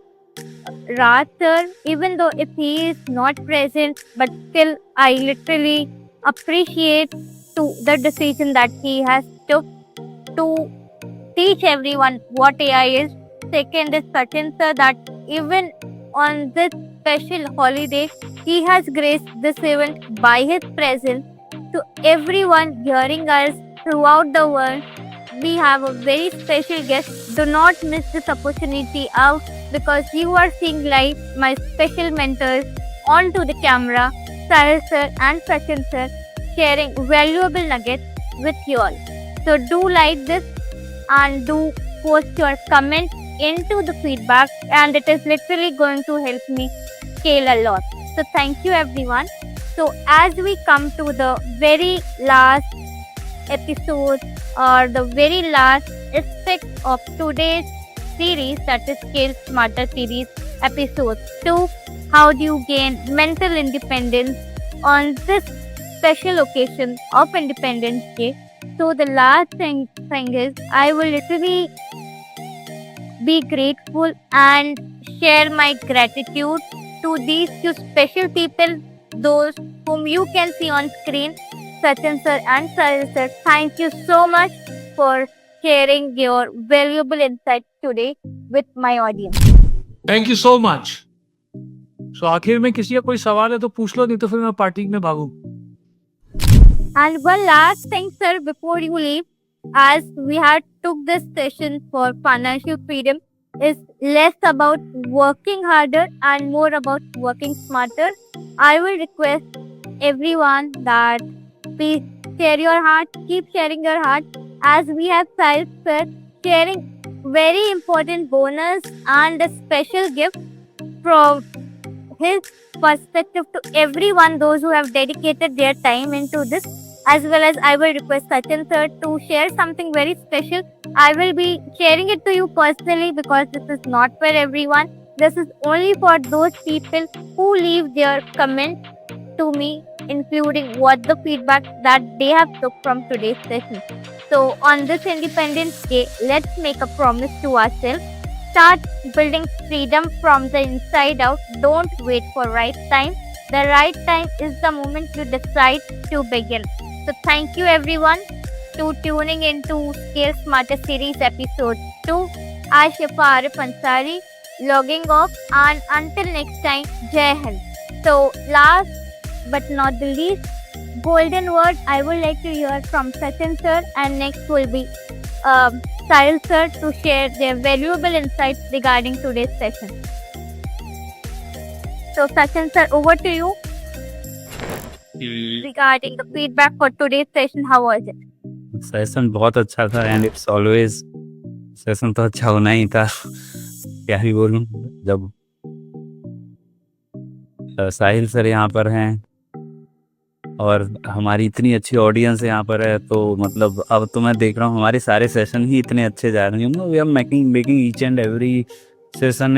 Raj sir, even though if he is not present, but still I literally appreciate to the decision that he has took to teach everyone what AI is. Second is Sachin sir, that even on this special holiday, he has graced this event by his presence. To everyone hearing us throughout the world, we have a very special guest. Do not miss this opportunity out, because you are seeing live my special mentors onto the camera, Sahil sir and Sachin sir, sharing valuable nuggets with you all. So do like this and do post your comment into the feedback, and it is literally going to help me scale a lot. So thank you everyone. So as we come to the very last episode or the very last aspect of today's series, that is Scale Smarter series, episode 2, how do you gain mental independence on this special occasion of Independence Day. So the last thing is, I will literally be grateful and share my gratitude to these two special people, those whom you can see on screen, Sachin sir and Sahil sir. Thank you so much for sharing your valuable insights today with my audience. Thank you so much. So आखिर में किसी का कोई सवाल है तो पूछ लो, नहीं तो फिर मैं पार्टी में भागूं। And one last thing, sir, before you leave, as we had took this session for financial freedom, is less about working harder and more about working smarter. I will request everyone that please share your heart, keep sharing your heart, as we have Sahil sir sharing very important bonus and a special gift from his perspective to everyone, those who have dedicated their time into this. As well as I will request Sachin sir to share something very special. I will be sharing it to you personally, because this is not for everyone. This is only for those people who leave their comment to me, including what the feedback that they have took from today's session. So on this Independence Day, let's make a promise to ourselves. Start building freedom from the inside out. Don't wait for right time. The right time is the moment you decide to begin. So thank you everyone to tuning into Scale Smarter series episode 2. I Shifa Arif Ansari. logging off, and until next time, Jai Hind. So last but not the least, golden word I would like to hear from Sachin sir, and next will be Sahil sir to share their valuable insights regarding today's session. So Sachin sir, over to you regarding the feedback for today's session. How was it? Session बहुत अच्छा था एंड इट्स ऑलवेज सेशन तो अच्छा होना ही था। क्या ही बोलूं, जब साहिल सर यहाँ पर हैं और हमारी इतनी अच्छी ऑडियंस यहाँ पर है, तो मतलब अब तो मैं देख रहा हूँ हमारे सारे सेशन ही इतने अच्छे जा रहे हैं। We are making each and every session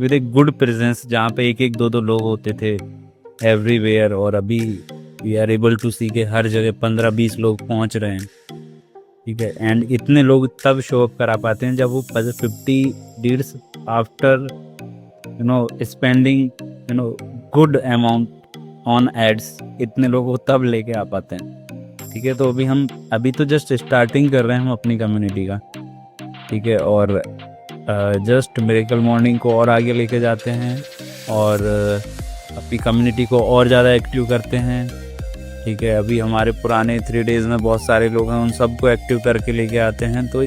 with a good presence, जहाँ पे एक एक दो दो लोग होते थे एवरीवेयर, और अभी वी आर एबल टू सी के हर जगह 15-20 लोग पहुँच रहे हैं। ठीक है, एंड इतने लोग तब शो अप करा पाते हैं जब वो 50 deeds after spending good amount on ads, इतने लोग वो तब लेके आ पाते हैं। ठीक है, तो अभी तो जस्ट स्टार्टिंग कर रहे हैं हम अपनी कम्युनिटी का। ठीक है, और जस्ट मिरेकल मॉर्निंग को और आगे लेके जाते हैं और अपनी कम्युनिटी को और ज़्यादा एक्टिव करते हैं। ठीक है, अभी हमारे पुराने 3 डेज़ में बहुत सारे लोग हैं, उन सबको एक्टिव करके लेके आते हैं। तो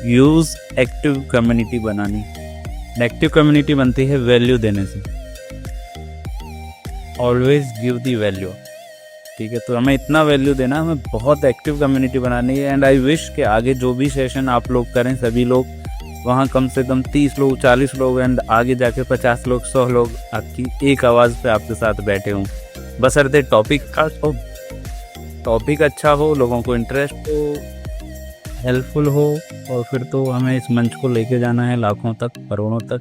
यूज़ एक्टिव कम्युनिटी बनानी। एक्टिव कम्युनिटी बनती है वैल्यू देने से। ऑलवेज गिव दी वैल्यू। ठीक है, तो हमें इतना वैल्यू देना, हमें बहुत एक्टिव कम्युनिटी बनानी है। एंड आई विश कि आगे जो भी सेशन आप लोग करें, सभी लोग वहाँ कम से कम 30 लोग 40 लोग एंड आगे जाके 50 लोग 100 लोग आपकी एक आवाज़ पे आपके साथ बैठे हों। बशर्ते टॉपिक अच्छा हो, लोगों को इंटरेस्ट हो, हेल्पफुल हो, और फिर तो हमें इस मंच को लेके जाना है लाखों तक, करोड़ों तक,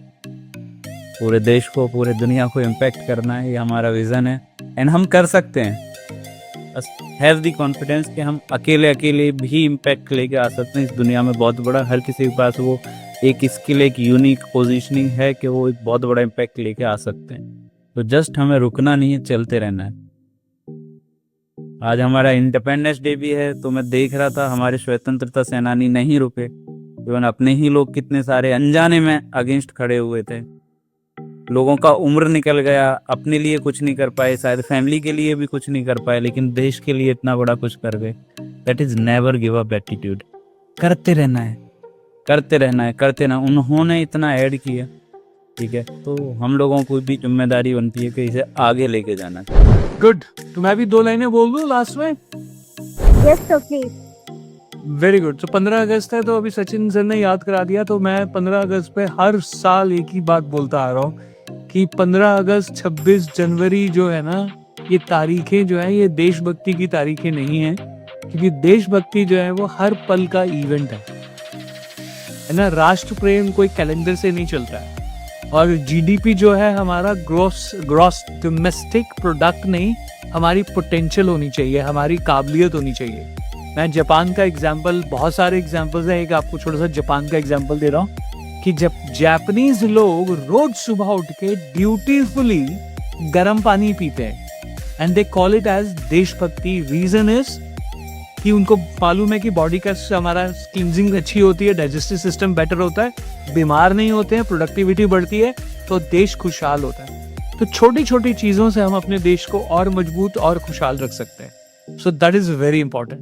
पूरे देश को, पूरे दुनिया को इम्पैक्ट करना है। ये हमारा विज़न है एंड हम कर सकते हैं। बस हैव दी कॉन्फिडेंस कि हम अकेले भी इम्पैक्ट लेके आ सकते हैं। इस दुनिया में बहुत बड़ा, हर किसी के पास वो एक स्किल, एक यूनिक पोजीशनिंग है कि वो एक बहुत बड़ा इम्पैक्ट लेके आ सकते हैं। तो जस्ट हमें रुकना नहीं है, चलते रहना है। आज हमारा इंडिपेंडेंस डे भी है, तो मैं देख रहा था हमारे स्वतंत्रता सेनानी नहीं रुके, इवन अपने ही लोग कितने सारे अनजाने में अगेंस्ट खड़े हुए थे। लोगों का उम्र निकल गया, अपने लिए कुछ नहीं कर पाए, शायद फैमिली के लिए भी कुछ नहीं कर पाए, लेकिन देश के लिए इतना बड़ा कुछ कर गए। That is never give up attitude. करते रहना है, करते रहना है, करते रहना। उन्होंने इतना ऐड किया। ठीक है, तो हम लोगों को भी जिम्मेदारी बनती है कि इसे आगे लेके जाना है। गुड, तो मैं भी 2 लाइनें बोल दूं लास्ट में। Yes, so please. Very good. तो 15 अगस्त है, तो अभी सचिन सर ने याद करा दिया, तो मैं 15 अगस्त पे हर साल एक ही बात बोलता आ रहा हूँ कि 15 अगस्त 26 जनवरी जो है ना, ये तारीखें जो है, ये देशभक्ति की तारीखें नहीं है, क्योंकि देशभक्ति जो है वो हर पल का इवेंट है ना। राष्ट्र प्रेम कोई कैलेंडर से नहीं चलता है। और जीडीपी जो है हमारा ग्रॉस डोमेस्टिक प्रोडक्ट नहीं, हमारी पोटेंशियल होनी चाहिए, हमारी काबिलियत होनी चाहिए। मैं जापान का एग्जाम्पल, बहुत सारे एग्जाम्पल्स हैं, एक आपको छोटा सा जापान का एग्जाम्पल दे रहा हूँ कि जब जापानीज लोग रोज सुबह उठ के ड्यूटीफुली गर्म पानी पीते हैं and they call it as देशभक्ति। रीजन इज कि उनको मालूम है कि बॉडी का हमारा क्लींजिंग अच्छी होती है, डाइजेस्टिव सिस्टम बेटर होता है, बीमार नहीं होते हैं, प्रोडक्टिविटी बढ़ती है, तो देश खुशहाल होता है। तो छोटी छोटी चीज़ों से हम अपने देश को और मजबूत और खुशहाल रख सकते हैं। So that is very important.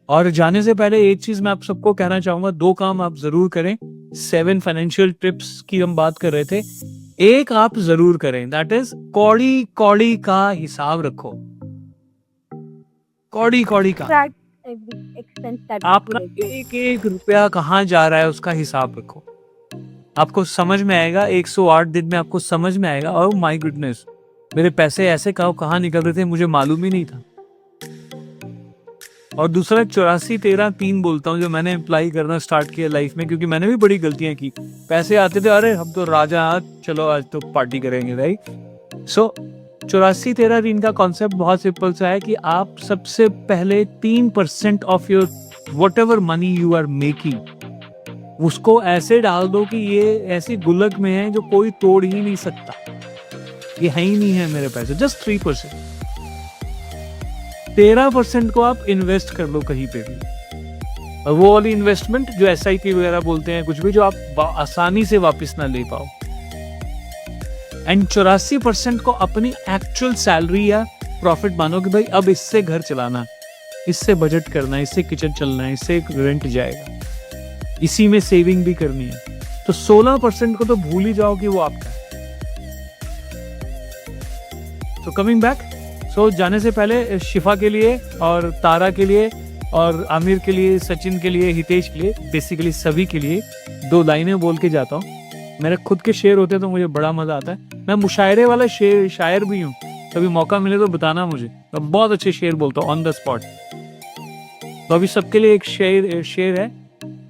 और जाने से पहले एक चीज़ मैं आप सबको कहना चाहूँगा, 2 काम आप ज़रूर करें। 7 फाइनेंशियल टिप्स की हम बात कर रहे थे, एक आप ज़रूर करें, दैट इज कौड़ी कौड़ी का हिसाब रखो। कौड़ी कौड़ी का, Track every expense that we आपका do. एक एक रुपया कहाँ जा रहा है उसका हिसाब रखो। आपको समझ में आएगा, 108 दिन में आपको समझ में आएगा, ओह माय गुडनेस, मेरे पैसे ऐसे कहाँ निकल रहे थे, मुझे मालूम ही नहीं था। और दूसरा 84-13-3 बोलता हूँ, जो मैंने अप्लाई करना स्टार्ट किया लाइफ में, क्योंकि मैंने भी बड़ी गलतियां की। पैसे आते थे, अरे हम तो राजा, चलो आज तो पार्टी करेंगे, राइट। सो 84-13-3 का कॉन्सेप्ट बहुत सिंपल सा है कि आप सबसे पहले 3% of your whatever money you are making, उसको ऐसे डाल दो कि ये ऐसी गुल्लक में है जो कोई तोड़ ही नहीं सकता, ये है ही नहीं है मेरे पैसे। जस्ट 3%। 13% को आप इन्वेस्ट कर लो कहीं पे भी, और वो वाली इन्वेस्टमेंट जो SIP वगैरह बोलते हैं, कुछ भी जो आप आसानी से वापस ना ले पाओ, एंड 84% को अपनी एक्चुअल सैलरी या प्रॉफिट मानो कि भाई अब इससे घर चलाना, इससे बजट करना है, इससे किचन चलना है, इससे रेंट जाएगा, इसी में सेविंग भी करनी है। तो 16% को तो भूल ही जाओ कि वो आपका है। तो कमिंग बैक, सो जाने से पहले शिफा के लिए और तारा के लिए और आमिर के लिए, सचिन के लिए, हितेश के लिए, बेसिकली सभी के लिए 2 लाइनें बोल के जाता हूँ। मेरे खुद के शेर होते हैं तो मुझे बड़ा मजा आता है। मैं मुशायरे वाला शायर भी हूँ, कभी मौका मिले तो बताना मुझे, मैं बहुत अच्छे शेर बोलता हूँ ऑन द स्पॉट। तो अभी सबके लिए एक शेर है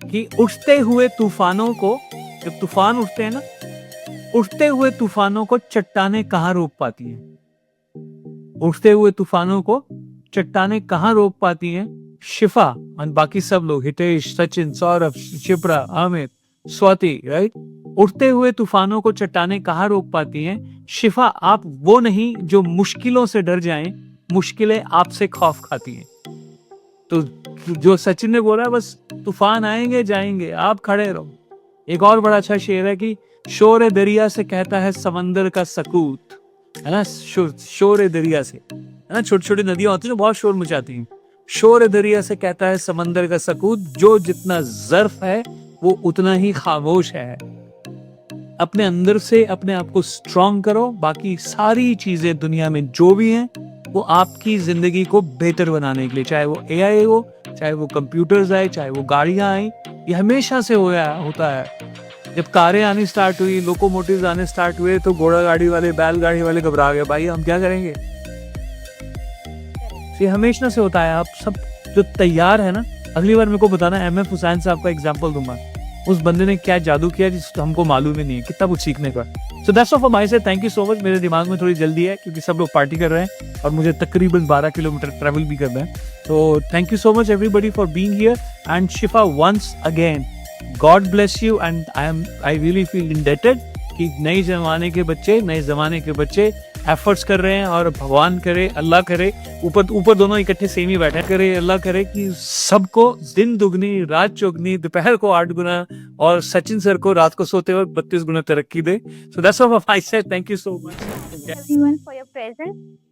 कि उठते हुए तूफानों को, जब तूफान उठते हैं ना, उठते हुए तूफानों को चट्टानें कहाँ रोक पाती हैं। उठते हुए तूफानों को चट्टानें कहाँ रोक पाती हैं। शिफा और बाकी सब लोग, हितेश, सचिन, सौरभ, शिप्रा, आमिर, स्वाति, राइट। उठते हुए तूफानों को चट्टानें कहाँ रोक पाती हैं। शिफा, आप वो नहीं जो मुश्किलों से डर जाएं, मुश्किलें आपसे खौफ खाती हैं। तो जो सचिन ने बोला, बस तूफान आएंगे जाएंगे, आप खड़े रहो। एक और बड़ा अच्छा शेर है कि शोर दरिया से कहता है समंदर का सकूत, है ना। शोर दरिया से, है ना, छोटी छोटी नदियां होती हैं जो बहुत शोर मचाती हैं। शोर दरिया से कहता है समंदर का सकूत, जो जितना ज़र्फ है वो उतना ही खामोश है। अपने अंदर से अपने आप को स्ट्रॉन्ग करो, बाकी सारी चीजें दुनिया में जो भी हैं वो आपकी जिंदगी को बेहतर बनाने के लिए, चाहे वो एआई हो, चाहे वो कंप्यूटर्स आए, चाहे वो गाड़ियां आई, ये हमेशा से होता है। जब कारें आनी स्टार्ट हुई, लोकोमोटिव्स आने स्टार्ट हुए, तो घोड़ा गाड़ी वाले, बैलगाड़ी वाले घबरा गए, भाई हम क्या करेंगे। ये हमेशा से होता है। आप सब जो तैयार है ना, अगली बार मेरे को बताना। एमएफ हुसैन साहब का एग्जांपल दूंगा, उस बंदे ने क्या जादू किया जिसको हमको मालूम ही नहीं है, कितना कुछ सीखने का। सो that's all for my side, thank you so much. मेरे दिमाग में थोड़ी जल्दी है क्योंकि सब लोग पार्टी कर रहे हैं और मुझे तकरीबन 12 किलोमीटर ट्रैवल भी करना है। तो thank you so much everybody for being here. And Shifa, once again God bless you, and I really feel indebted कि नए जमाने के बच्चे एफर्ट्स कर रहे हैं, और भगवान करे, अल्लाह करे, ऊपर दोनों इकट्ठे सेम ही बैठे करे, अल्लाह करे कि सबको दिन दुगनी रात चौगनी, दोपहर को 8 गुना, और सचिन सर को रात को सोते वक्त 32 गुना तरक्की दे। So that's all my side, thank you so much Everyone for your presence.